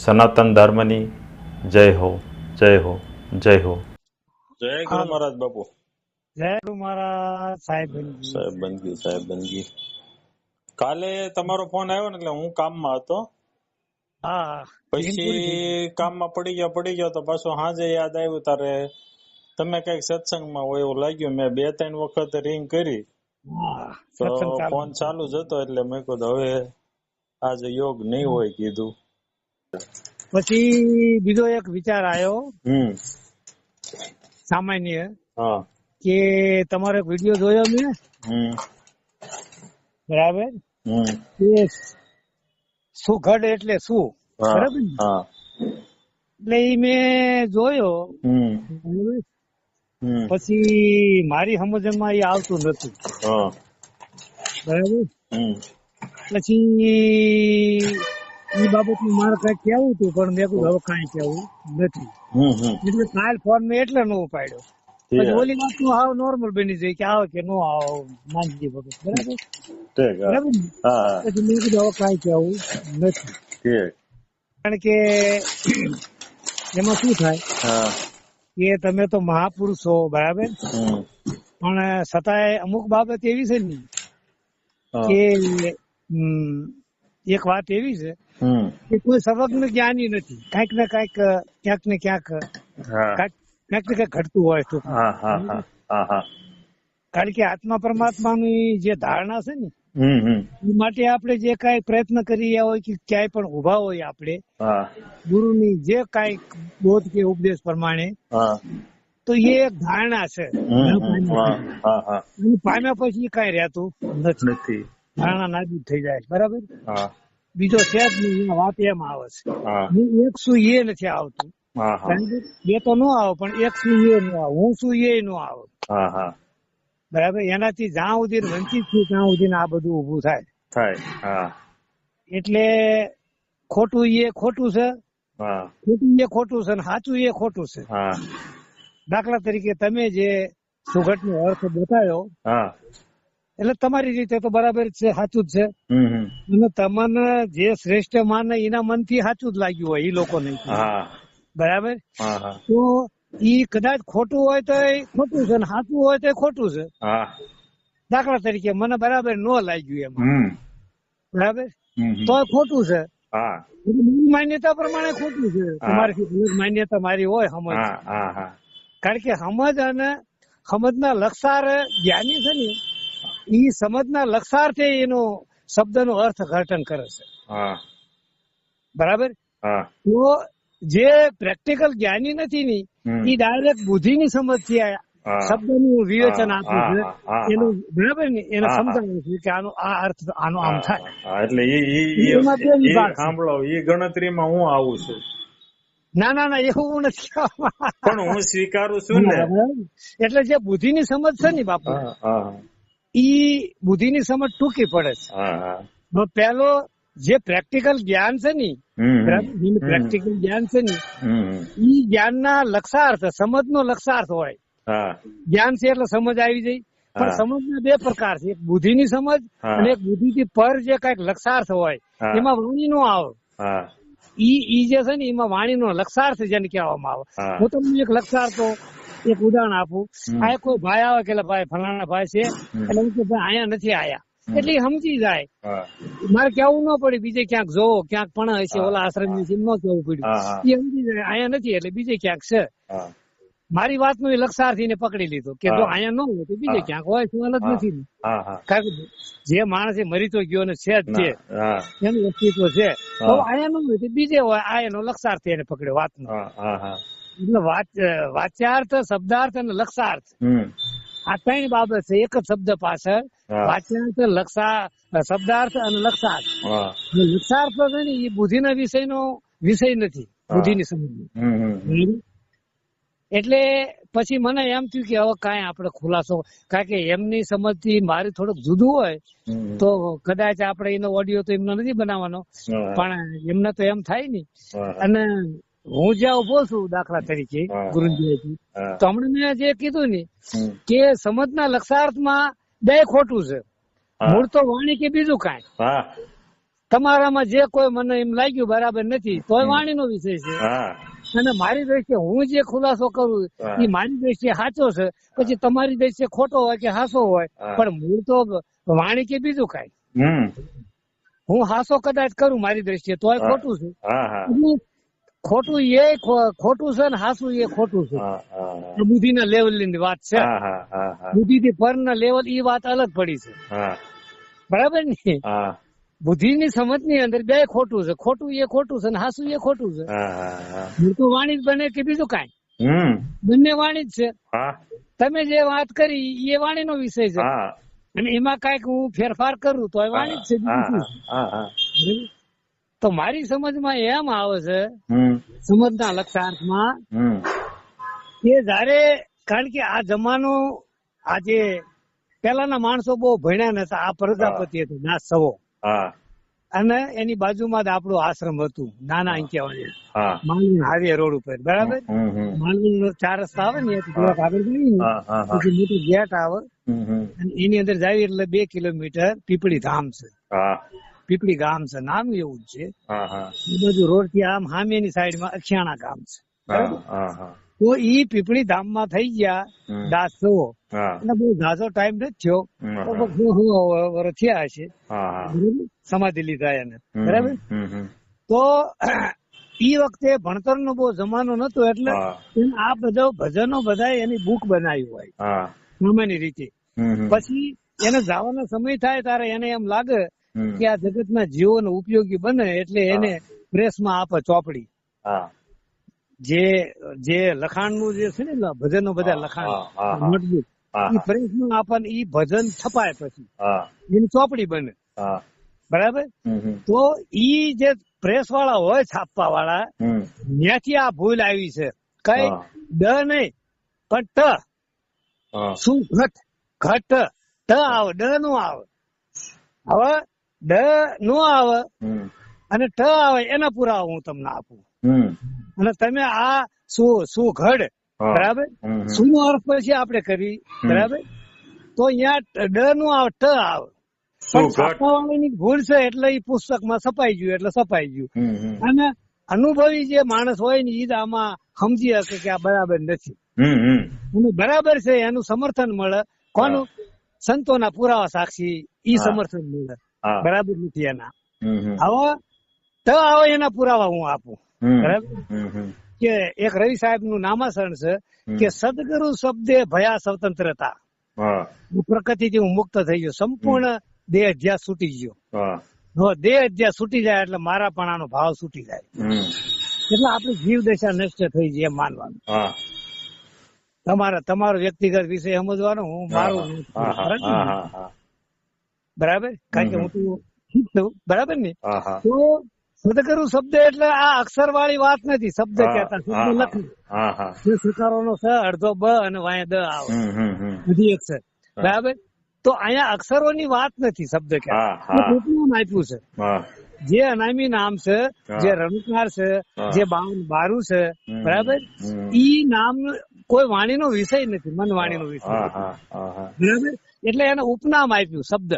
સનાતન ધર્મની જય હો, જય હો, જય હો. જય ગુરુ મહારાજ બાપુ. જય ગુરુ મહારાજ. સાહેબ બંદગી. કાલે તમારો ફોન આવ્યો ને એટલે હું કામમાં હતો. હા, પછી કામમાં પડી ગયો તો પાછો સાંજે યાદ આવ્યું તારે તમે કઈક સત્સંગમાં હોય એવું લાગ્યું. મેં 2-3 વખત રિંગ કરી તો ફોન ચાલુ જ હતો એટલે મેં કીધું હવે આજે યોગ નહીં હોય કીધું. પછી બીજો એક વિચાર આવ્યો સામાન્ય કે તમારો વિડીયો જોયો મેં, બરાબર, કે સુઘડ એટલે શું, બરાબર ને? એટલે ઈ મેં જોયો, પછી મારી સમજણમાં એ આવતું નથી, બરાબર. પછી એ બાબતનું મારે કઈ કેવું હતું પણ મેં કીધું હવે કઈ કેવું નથી, એટલે કાલ ફોન મેં એટલે ન ઉપાડ્યો. પછી ઓલી વાત નું હાવ નોર્મલ બની જાય કે આવો કે નો આવો માનજી વગર, બરાબર બરાબર. પછી મેં કીધું હવે કઈ કેવું નથી, કારણ કે એમાં શું થાય કે તમે તો મહાપુરુષો, બરાબર, પણ છતાંય અમુક બાબત એવી છે ને કે એક વાત એવી છે કે કોઈ સર્વજ્ઞ જ્ઞાની નથી, કઈક ને કઈક ક્યાંક ને ક્યાંક ઘટતું હોય તો. કારણ કે આત્મા પરમાત્માની જે ધારણા છે ને એ માટે આપણે જે કઈ પ્રયત્ન કરી રહ્યા હોય કે ક્યાંય પણ ઉભા હોય આપણે ગુરુની જે કઈ બોધ કે ઉપદેશ પ્રમાણે, તો એ એક ધારણા છે. પામ્યા પછી કઈ રહેતું નથી, ધારણા નાબૂદ થઈ જાય, બરાબર. બીજો છે જ નહીં, વાત એમ આવે છે એક શું એ નથી આવતું, બે તો ન આવો પણ એક શું એ ન આવો, હું શું એ ન આવો, બરાબર. એનાથી જ્યાં સુધી વંચિત છું ત્યાં સુધી આ બધું ઉભું થાય. એટલે ખોટું એ ખોટું છે, ખોટું એ ખોટું છે, સાચું એ ખોટું છે. દાખલા તરીકે તમે જે સુઘડ નો અર્થ બતાવ્યો એટલે તમારી રીતે તો બરાબર છે, સાચું જ છે. અને તમને જે શ્રેષ્ઠ માને એના મનથી સાચું જ લાગ્યું હોય એ લોકોને, બરાબર. તો ઈ કદાચ ખોટું હોય તો ખોટું છે, સાચું હોય તો ખોટું છે. દાખલા તરીકે મને બરાબર ન લાગ્યું એમાં, બરાબર, તો ખોટું છે. માન્યતા પ્રમાણે ખોટું છે, તમારી અલગ માન્યતા મારી હોય સમજ. કારણ કે સમજ અને સમજના લક્ષાર જ્ઞાની છે ને એ સમજના લક્ષાર્થે એનો શબ્દનો અર્થ ઘટન કરે છે, બરાબર. તો જે પ્રેક્ટિકલ જ્ઞાની નથી ને એ ડાયરેક્ટ બુદ્ધિની સમજ થી શબ્દનું વિવેચન આપ્યું છે એનું, બરાબર ને, એને સમજાવ્યું છે કે આનો આ અર્થ આનો આમ થાય. એટલે સાંભળો એ ગણતરીમાં હું આવું છું. ના એવું નથી, પણ હું સ્વીકારું છું ને. એટલે જે બુદ્ધિની સમજ છે ને બાપુ, ઈ બુદ્ધિની સમજ ટૂંકી પડે છે. પેલો જે પ્રેક્ટિકલ જ્ઞાન છે ને, પ્રેક્ટિકલ જ્ઞાન છે ને ઈ જ્ઞાનના લક્ષાર્થ, સમજનો લક્ષાર્થ હોય. જ્ઞાન છે એટલે સમજ આવી જાય, પણ સમજના બે પ્રકાર છે, એક બુદ્ધિની સમજ અને એક બુદ્ધિથી પર જે કઈક લક્ષાર્થ હોય એમાં વાણી નો આવે. ઈ જે છે ને એમાં વાણીનો લક્ષાર્થ જેને કહેવામાં આવે. હું તમને એક લક્ષાર્થ એક ઉદાહરણ આપું. આ કોઈ ભાઈ આવે કે ભાઈ ફલાણા ભાઈ છે એટલે હું ભાઈ અહીંયા નથી આયા એટલે સમજી જાય, મારે કેવું ન પડે બીજે ક્યાંક જોવો, ક્યાંક પણ હશે ઓલા આશ્રમ ની ન કેવું પડ્યું, એ સમજી જાય અહીંયા નથી એટલે બીજે ક્યાંક છે. મારી વાત નું લક્ષાર્થી ને પકડી લીધો કે જો અહીંયા ન હોય તો બીજે ક્યાંક હોય, સવાલ જ નથી. કારણ કે જે માણસ મરી તો ગયો ને છે જ છે, એનું અસ્તિત્વ છે, તો અહીંયા ન હોય તો બીજે હોય, આ એનો લક્ષાર્થી એને પકડ્યો વાતનો. એટલે વાચ્યાર્થ, શબ્દાર્થ અને લક્ષાર્થ આ 3 બાબત છે એક જ શબ્દ પાછળ. વાચ્યાર્થ, શબ્દાર્થ અને લક્ષાર્થ. લક્ષાર્થ છે ને એ બુદ્ધિના વિષયનો વિષય નથી, બુદ્ધિની સમજ. એટલે પછી મને એમ થયું કે હવે કાંઈ આપણે ખુલાસો, કારણ કે એમની સમજથી મારી થોડુંક જુદું હોય તો કદાચ આપણે એનો ઓડિયો તો એમનો નથી બનાવવાનો, પણ એમને તો એમ થાય ને. અને હું જ્યાં ઉભો છું દાખલા તરીકે ગુરુજી, તો હમણાં મેં જે કીધું ને કે સમજના લક્ષાર્થમાં બે ખોટું છે, મૂળ તો વાણી કે બીજું કાંઈ. તમારામાં જે કોઈ મને એમ લાગ્યું બરાબર નથી તોય વાણીનો વિષય છે. અને મારી દ્રષ્ટિએ હું જે ખુલાસો કરું એ મારી દ્રષ્ટિએ સાચો છે, પછી તમારી દ્રષ્ટિએ ખોટો હોય કે હાસો હોય, પણ મૂળ તો વાણી કે બીજું કઈ. હું હાસો કદાચ કરું મારી દ્રષ્ટિએ તોય ખોટું છે. ખોટું એ ખોટું છે ને હાસું એ ખોટું છે. બુદ્ધિના લેવલ ની વાત છે. બુદ્ધિ થી પર ના લેવલ એ વાત અલગ પડી છે. બરાબર ને? બુદ્ધિ ની સમજ ની અંદર બે ખોટું છે. ખોટું એ ખોટું છે ને હાસું એ ખોટું છે. હું તો વાણી જ બને કે બીજું કઈ? બંને વાણી જ છે. તમે જે વાત કરી એ વાણીનો વિષય છે, અને એમાં કઈક હું ફેરફાર કરું તો એ વાણી જ છે. તો મારી સમજમાં એમ આવે છે, સમજના લક્ષાર્થમાં, કે જયારે કારણ કે આ જમાનો આજે પેલાના માણસો બહુ ભણ્યા નતા. આ પ્રજાપતિ હતું ના સવો, અને એની બાજુમાં જ આપણું આશ્રમ હતું નાના અંકેવાળી, માંગણ હાઈવે રોડ ઉપર. બરાબર? માંગણ 4 રસ્તા આવે ને થોડાક આગળ જઈએ ને પછી મોટું ગેટ આવે, અને એની અંદર જાય એટલે 2 કિલોમીટર પીપળી ધામ છે. પીપળી ગામ છે, નામ એવું જ છે. એ બાજુ રોડ થી આમ સામેની સાઈડમાં અખિયાણા ગામ છે. તો ઈ પીપળી ધામ માં થઈ ગયા દાસો, અને બહુ ઝાઝો ટાઈમ નથી થયો, વર્ષ થયા હશે સમાધિ લીધા એને. બરાબર? તો ઈ વખતે ભણતર નો બહુ જમાનો નતો, એટલે આ બધા ભજનો બધા એની બુક બનાવી હોય સામાન્ય રીતે. પછી એને જવાનો સમય થાય ત્યારે એને એમ લાગે કે આ જગતના જીવોનો ઉપયોગી બને, એટલે એને પ્રેસમાં આપે ચોપડી. જે લખાણ નું જે છે ને ભજનો બધા લખાણ નોટબુક એ પ્રેસમાં આપે, ઈ ભજન છપાય પછી એની ચોપડી બને. બરાબર? તો ઈ જે પ્રેસ વાળા હોય છાપવા વાળા, ત્યાંથી આ ભૂલ આવી છે. કઈ ડ નહીં પણ ટ. શું ઘટ? ઘટ ટ આવે, ડ નું આવે. હવે ડ નો આવે અને ટ આવે એના પુરાવા હું તમને આપું. અને તમે આ શું ઘડ, બરાબર, શું નો અર્થ પછી આપણે કરી. બરાબર? તો અહીંયા ડ નું આવે, ટ આવે. પણ છાપાવાળાની ભૂલ છે એટલે એ પુસ્તકમાં છપાઈ ગયું એટલે છપાઈ ગયું. અને અનુભવી જે માણસ હોય ને ઈ આમાં સમજી શકે કે આ બરાબર નથી. અને બરાબર છે એનું સમર્થન મળે. કોનું? સંતોના પુરાવા સાક્ષી ઈ સમર્થન મળે. બરાબર નથી એના. હવે ત આવે એના પુરાવા હું આપું. બરાબર? કે એક રવિ સાહેબ નું નામાસરણ છે કે સદગુરુ શબ્દે ભયા સ્વતંત્રતા. પ્રકૃતિથી હું મુક્ત થઈ ગયો, સંપૂર્ણ દેહ અધ્યાસ છૂટી ગયો. દેહ અધ્યાસ છૂટી જાય એટલે મારાપણાનો ભાવ છૂટી જાય, એટલે આપણી જીવ દશા નષ્ટ થઈ જાય એમ માનવાનું. તમારો વ્યક્તિગત વિષય સમજવાનો, હું મારું. બરાબર? કારણ કે હું તો ઠીક છું. બરાબર ને? તો સદગુરુ શબ્દ એટલે આ અક્ષર વાળી વાત નથી. શબ્દ કહેતા શબ્દ લખી સુકારો નો સ, અડધો બ અને વાય દ આવે, બધી અક્ષર. બરાબર? તો અહીંયા અક્ષરોની વાત નથી. શબ્દ કહેતા નામ આપ્યું છે. જે અનામી નામ છે, જે રણકાર છે, જે બારું છે. બરાબર? ઈ નામ કોઈ વાણીનો વિષય નથી, મન વાણીનો વિષય. બરાબર? એટલે એને ઉપનામ આપ્યું શબ્દ.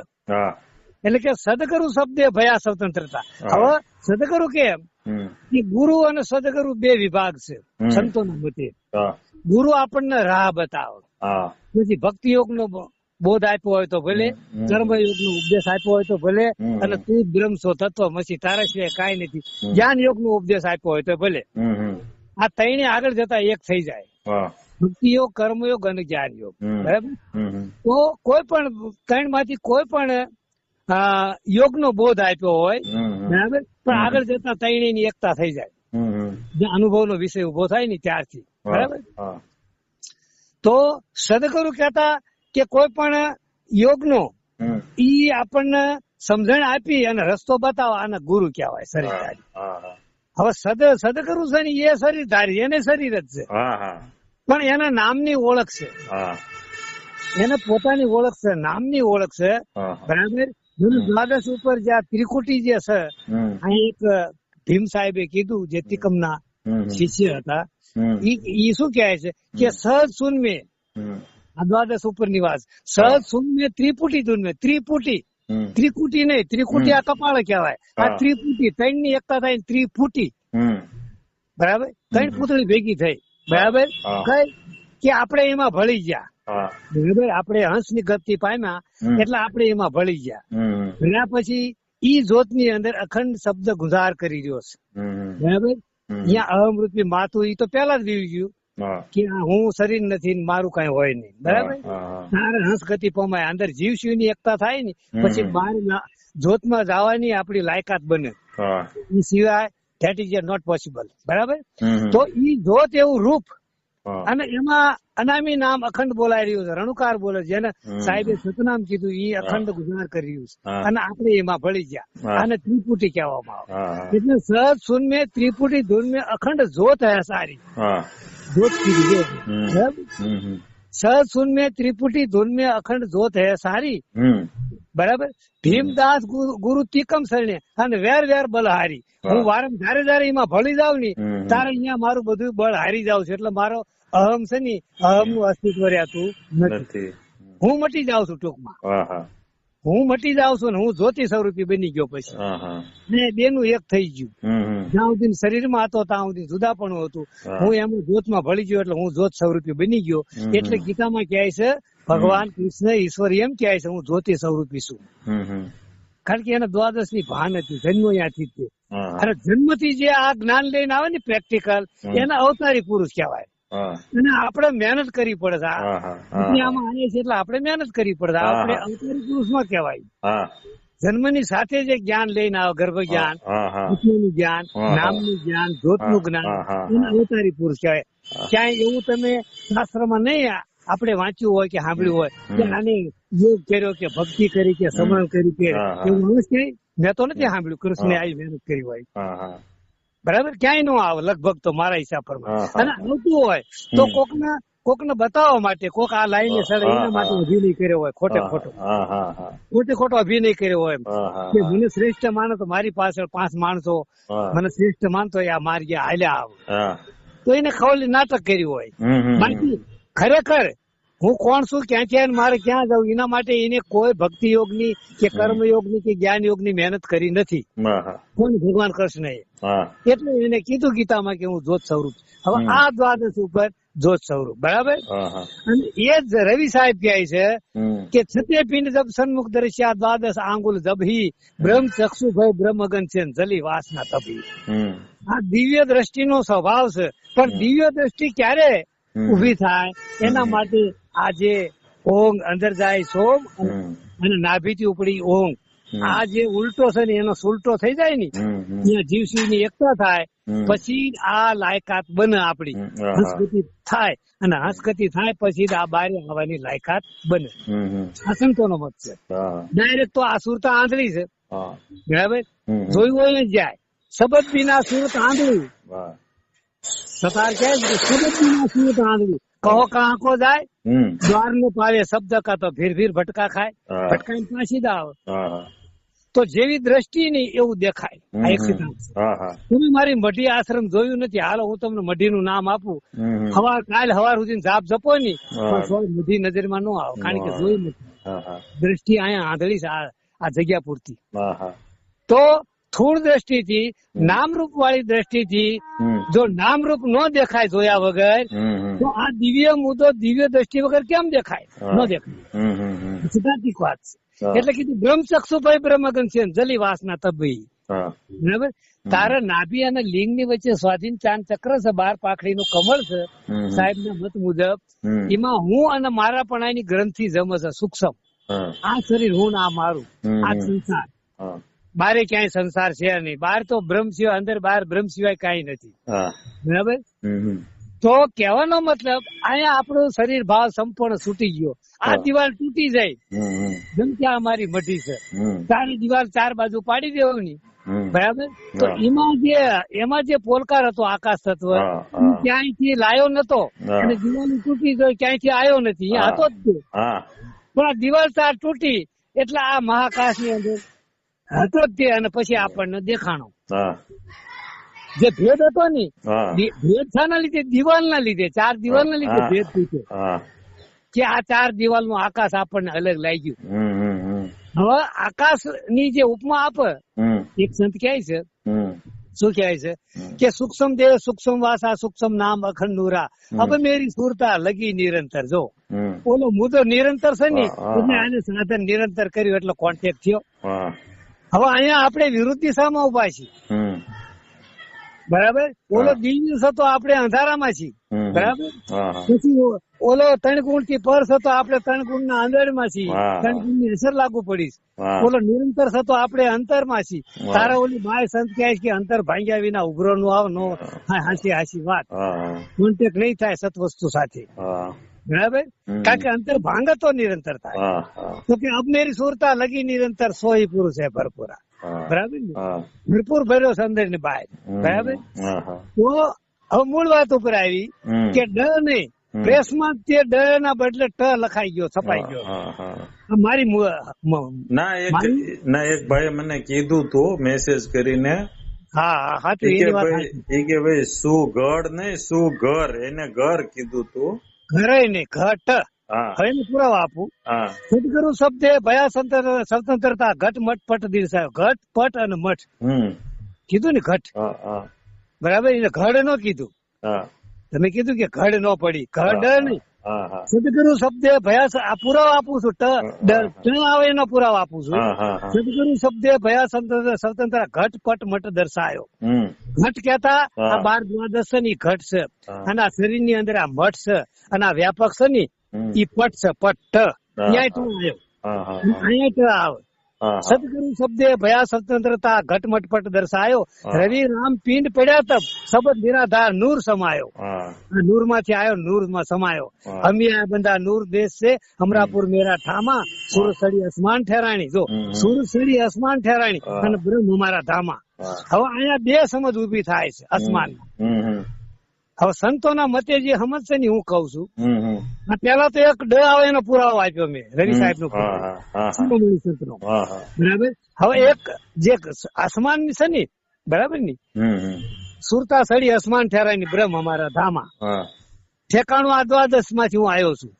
એટલે કે સદગુરુ શબ્દે ભયા સ્વતંત્રતા. હવે સદગુરુ કેમ? કે ગુરુ અને સદગુરુ 2 વિભાગ છે સંતોના મતે. ગુરુ આપણને રાહ બતાવે, પછી ભક્તિ યોગ નો બોધ આપ્યો હોય તો ભલે, કર્મયોગ નો ઉપદેશ આપ્યો હોય તો ભલે, અને તું બ્રહ્મ છો, તત્વ મસી, તારા સિવાય કાંઈ નથી, જ્ઞાન યોગ નો ઉપદેશ આપ્યો હોય તો ભલે. આ ત્રણે આગળ જતા એક થઈ જાય, ભક્તિ યોગ, કર્મયોગ અને જ્ઞાન યોગ. બરાબર? તો કોઈ પણ 3 માંથી કોઈ પણ યોગ નો બોધ આપ્યો હોય, બરાબર, પણ આગળ જતા ત્રણેયની એકતા થઈ જાય, જે અનુભવ નો વિષય ઉભો થાય ને ત્યારથી. બરાબર? તો સદગુરુ કહેતા કે કોઈ પણ યોગ નો ઈ આપણને સમજણ આપી અને રસ્તો બતાવવા, અને ગુરુ કહેવાય, શરીરધારી. હવે સદગુરુ છે ને એ શરીરધારી, એને શરીર જ છે, પણ એના નામની ઓળખ છે, એને પોતાની ઓળખ છે, નામની ઓળખ છે. બરાબર? દ્વાદશ ઉપર જે ત્રિકુટી જે છે, અહીં એક ભીમ સાહેબે કીધું, જે તિકમના શિષ્ય હતા, ઈ શું કહે છે કે સહજ સુનમે, આ દ્વાદશ ઉપર નિવાસ, સહજ સુનમે ત્રિપુટી ધૂનમે. ત્રિપુટી ત્રિકુટી નહીં, ત્રિકુટી આ કપાળ કહેવાય, આ ત્રિપુટી, 3 ની એકતા થાય ત્રિપુટી, બરાબર? 3 પૂતળી ભેગી થઈ, બરાબર? કઈ કે આપણે એમાં ભળી ગયા, બરાબર? આપણે હંસની ગતિ પામ્યા એટલે આપણે એમાં ભળી ગયા. એના પછી ઈ જોત ની અંદર અખંડ શબ્દ ગુજાર કરી રહ્યો છે, બરાબર? અહીંયા અહમૃતની માથું ઈ તો પેલા જ વીવી ગયું કે હું શરીર નથી, મારું કઈ હોય નહીં, બરાબર? તારે હંસ ગતિ પમાય, અંદર જીવ શિવ ની એકતા થાય ને પછી બહાર જોતમાં જવાની આપણી લાયકાત બને. એ સિવાય ધેટ ઇઝ નોટ પોસિબલ, બરાબર? તો ઈ જોત એવું રૂપ, અને એમાં અનામી નામ અખંડ બોલાઈ રહ્યું છે, રણુકાર બોલે છે, જેને સાહેબે સતનામ કીધું એ અખંડ ગુજાર કરી રહ્યું છે, અને આપણે એમાં ભળી ગયા, અને ત્રિપુટી કહેવામાં આવે. એટલે સહજ સુન મેં ત્રિપુટી ધૂન મેં અખંડ જોત હે સારી, જોત કીધી, બરાબર? સહજ સુન મેં ત્રિપુટી ધૂન મેં અખંડ જોત હે સારી, બરાબર? ભીમદાસ ગુરુ તીકમ શરણે અને વેર વેર બળ હારી. હું વારમ જયારે એમાં ભળી જાવ ને તારે અહીંયા મારું બધું બળ હારી જાવ છું, એટલે મારો અહમ છે ને, અહમ નું અસ્તિત્વ રહેતું નથી. હું મટી જાઉં છું, ટૂંકમાં હું મટી જાઉં છું ને હું જ્યોતિ સ્વરૂપી બની ગયો. પછી ને બેનું એક થઈ ગયું. જ્યાં સુધી શરીરમાં હતો ત્યાં સુધી જુદાપણું હતું, હું એમાં જ્યોતમાં ભળી ગયો એટલે હું જ્યોત સ્વરૂપી બની ગયો. એટલે ગીતામાં કહે છે ભગવાન કૃષ્ણ ઈશ્વર એમ કહે છે હું જ્યોતિ સ્વરૂપી છું, કારણ કે એને દ્વાદશ ની ભાન હતી, જન્મ ત્યાંથી જ. અને જન્મથી જે આ જ્ઞાન લઈને આવે ને પ્રેક્ટિકલ, એને અવતારી પુરુષ કહેવાય. અને આપણે મહેનત કરવી પડે છે, આમાં આવીએ છીએ એટલે આપણે મહેનત કરવી પડે, આપણે અવતારી પુરુષ માં કહેવાય. જન્મની સાથે જે જ્ઞાન લઈને આવે, ગર્ભ જ્ઞાન, વિષ્ણુનું જ્ઞાન, નામનું જ્ઞાન, જ્યોતનું જ્ઞાન, એને અવતારી પુરુષ કહેવાય. ક્યાંય એવું તમે શાસ્ત્રમાં નહીં આપણે વાંચ્યું હોય કે સાંભળ્યું હોય કે આને યોગ કર્યો કે ભક્તિ કરી કે સમરણ કરી કે એવું મનુષ્ય મેં તો નથી સાંભળ્યું કૃષ્ણે આવી મહેનત કરી હોય, બરાબર? ક્યાંય નો આવે લગભગ તો મારા હિસાબ પર. અને આવતું હોય તો કોકને બતાવવા માટે, કોક આ લાઈન સર એના માટે અભિનય કર્યો હોય, ખોટે ખોટો અભિનય કર્યો હોય કે મને શ્રેષ્ઠ માનો તો મારી પાછળ 5 માણસો મને શ્રેષ્ઠ માનતો આ માર્ગે હાલ્યા આવે, તો એને ખવલી નાટક કર્યું હોય. બાકી ખરેખર હું કોણ છું, ક્યાંથી મારે ક્યાં જવું, એના માટે એને કોઈ ભક્તિ યોગની કે કર્મયોગની કે જ્ઞાન યોગની મહેનત કરી નથી કોણ ભગવાન કૃષ્ણએ. એટલે એને કીધું ગીતામાં કે હું જ્યોત સ્વરૂપ. હવે આ દ્વાદશ ઉપર જ્યોત સ્વરૂપ, બરાબર? અને એ જ રવિ સાહેબ કહે છે કે છતે પિંડ જબ સન્મુખ દર્શ્યા દ્વાદશ આંગુલ જબહી બ્રહ્મ ચક્ષુ ભય બ્રહ્મ અગન છે જલી વાસના તપી. આ દિવ્ય દ્રષ્ટિનો સ્વભાવ છે, પણ દિવ્ય દ્રષ્ટિ ક્યારે ઉભી થાય એના માટે આ જે ઓંગ અંદર જાય સોમ અને નાભીથી ઉપડી ઓંગ, આ જે ઉલટો છે ને એનો સુલટો થઈ જાય ને, ત્યાં જીવશિવ ની એકતા થાય, પછી આ લાયકાત બને આપડી, હંસગતિ થાય, અને હંસગતિ થાય પછી આ બારે આવવાની લાયકાત બને. આ સંતોનો મત છે. ડાયરેક્ટ તો આ સુરતા આંધળી છે, બરાબર? જોયું હોય ને જાય શબ્દ વિના સુરત આંધળી, સતાર કહે છે શબ્દ વિના સુરત આંધળી, કહો કાં કો જાય દ્વાર નો પાવે શબ્દ કા તો ભીર ભટકા ખાય, ભટકાઈને પાછી જ આવે. તો જેવી દ્રષ્ટિ નહીં એવું દેખાય. આ એક સિદ્ધાંત છે. તમે મારી મઢી આશ્રમ જોયું નથી, હાલો હું તમને મઢીનું નામ આપું, કાલ સવાર સુધી જાપ જપો ની પણ મઢી નજરમાં ન આવે, કારણ કે જોયું નથી. દ્રષ્ટિ અહીંયા આંધળી છે આ જગ્યા પૂરતી. તો સ્થૂળ દ્રષ્ટિથી નામરૂપ વાળી દ્રષ્ટિથી જો નામરૂપ ન દેખાય જોયા વગર, તો આ દિવ્ય મુદ્દો દિવ્ય દ્રષ્ટિ વગર કેમ દેખાય? ન દેખાય. સિદ્ધાંતિક વાત છે. એટલે કીધું બ્રહ્મ ચક્ષુ ભાઈ બ્રહ્મગન છે જલી વાસના તબી, બરાબર? તારા નાભી અને લિંગ ની વચ્ચે સ્વાધીન ચાંદ ચક્ર છે, 12 પાખડીનું કમળ છે સાહેબ ના મત મુજબ. એમાં હું અને મારા પણ ની ગ્રંથિ જમે છે સૂક્ષ્મ. આ શરીર હું ના મારું, આ સંસાર, બારે ક્યાંય સંસાર છે નહીં. બહાર તો બ્રહ્મ સિવાય, અંદર બહાર બ્રહ્મ સિવાય કઈ નથી, બરાબર? તો કહેવાનો મતલબ અહીંયા આપણું શરીર ભાવ સંપૂર્ણ છૂટી ગયો. આ દિવાલ તૂટી જાય જેમ કે અમારી મઢી છે, તારી દિવાલ 4 બાજુ પાડી દેવાની, બરાબર? તો એમાં જે પોલકાર હતો આકાશ તત્વ, ક્યાંયથી લાયો નતો, અને દિવાલ તૂટી ગઈ ક્યાંયથી આવ્યો નથી, એ હતો જ. પણ આ દિવાલ 4 તૂટી એટલે આ મહાકાશ ની અંદર હતો જ તે, અને પછી આપણને દેખાણો. જે ભેદ હતો ને, ભેદ શાના લીધે? દિવાલ ના લીધે, 4 દિવાલ ના લીધે ભેદ તૂટ્યો. કે આ 4 દિવાલ નું આકાશ આપણને અલગ લાગ્યું. હવે આકાશ ની જે ઉપમા આપે એક સંત કહે છે, શું કહે છે કે સૂક્ષ્મ દેહ સૂક્ષ્મ વાસા સૂક્ષ્મ નામ અખંડ નુરા હવે મેરી સુરતા લગી નિરંતર. જો ઓલો મુદ્દો નિરંતર છે ને એટલે આને સાધન નિરંતર કર્યું એટલે કોન્ટેક્ટ થયો. હવે અહીંયા આપણે વિરુદ્ધ દિશામાં ઉભા છીએ, બરાબર. ઓલો દિવ્ય હતો, આપણે અંધારામાં છીએ, બરાબર. પછી ઓલો ત્રણ ગુણ થી પર હતો, આપણે ત્રણ ગુણ ના અંદરમાં છીએ, ત્રણ ગુણ ની અસર લાગુ પડી. ઓલો નિરંતર હતો, આપણે અંતરમાં છીએ. તારા ઓલી બાય સંત કહે કે અંતર ભાંગ્યા વિના ઉભરો નું આવ નો હાસી હાસી વાત કોન્ટેક્ટ નહીં થાય સત્વસ્તુ સાથે, બરાબર. કારણ કે અંતર ભાંગતો નિરંતર થાય. તો કે અબ મેરી સુરતા લગી નિરંતર સોઈ પુરુષ હે ભરપૂરા, બરાબર ને, ભરપૂર ભર્યો છે અંદર ની બહાર, બરાબર. તો હવે મૂળ વાત ઉપર આવી કે ડ નહીં, પ્રેસમાં તે ડ ના બદલે ટ લખાઈ ગયો, છપાઈ ગયો. મારી ના એક ભાઈ મને કીધું તું મેસેજ કરીને, હા હા, કે ભાઈ શું ગઢ નહીં શું ઘર, એને ઘર કીધું તું, ઘરે નહીં ઘટ. હવે પુરાવો આપું. સદગુરુ શબ્દે ભયા સ્વતંત્રતા ઘટ મઠ પટ દિશાયો. ઘટ પટ અને મઠ કીધું ને, ઘટ, બરાબર. એને ઘડ નો કીધું. તમે કીધું કે ઘડ નો પડી, ઘડ નહીં. સદગુરુ શબ્દે ભયા પુરાવો આપું છું, ટ આવે એનો પુરાવો આપું છું. સદગુરુ શબ્દે ભયા સ્વતંત્ર ઘટ પટ મઠ દર્શાયો. ઘટ કેતા આ 12 દ્વાદશ ની ઘટ છે, અને આ શરીર ની અંદર આ મઠ છે, અને આ વ્યાપક છે ને ઈ પટ છે, પટ આવ્યો, અહીંયા ટ આવે. સદગુરુ શબ્દે ભયા સ્વતંત્રતા ઘટ મઠ પટ દર્શાયો. રવિ રામ પિંડ પડ્યા તબ શબ્દ નિરાધાર નૂર સમાયો. નૂર માંથી આવ્યો, નૂર માં સમાયો. અમિયા બંદા નૂર દેશ છે, અમરાપુર મેરા ઠામા. સુરસડી અસમાન ઠેરાણી. જો સુરસડી અસમાન ઠેરાણી અને બ્રહ્મ અમારા ધામા. હવે અહીંયા બે સમજ ઉભી થાય છે અસમાન. હવે સંતોના મતે જે સમજ છે ને હું કઉ છું. પેલા તો એક ડ આવે એનો પુરાવો આપ્યો મેં, રવિ સાહેબ નો સંત નો, બરાબર. હવે એક જે આસમાન છે ને, બરાબર ની, સુરતા સડી અસમાન ઠેરાય બ્રહ્મ અમારા ધામા. ઠેકાણું આ દ્વાદશ માંથી હું આવ્યો છું,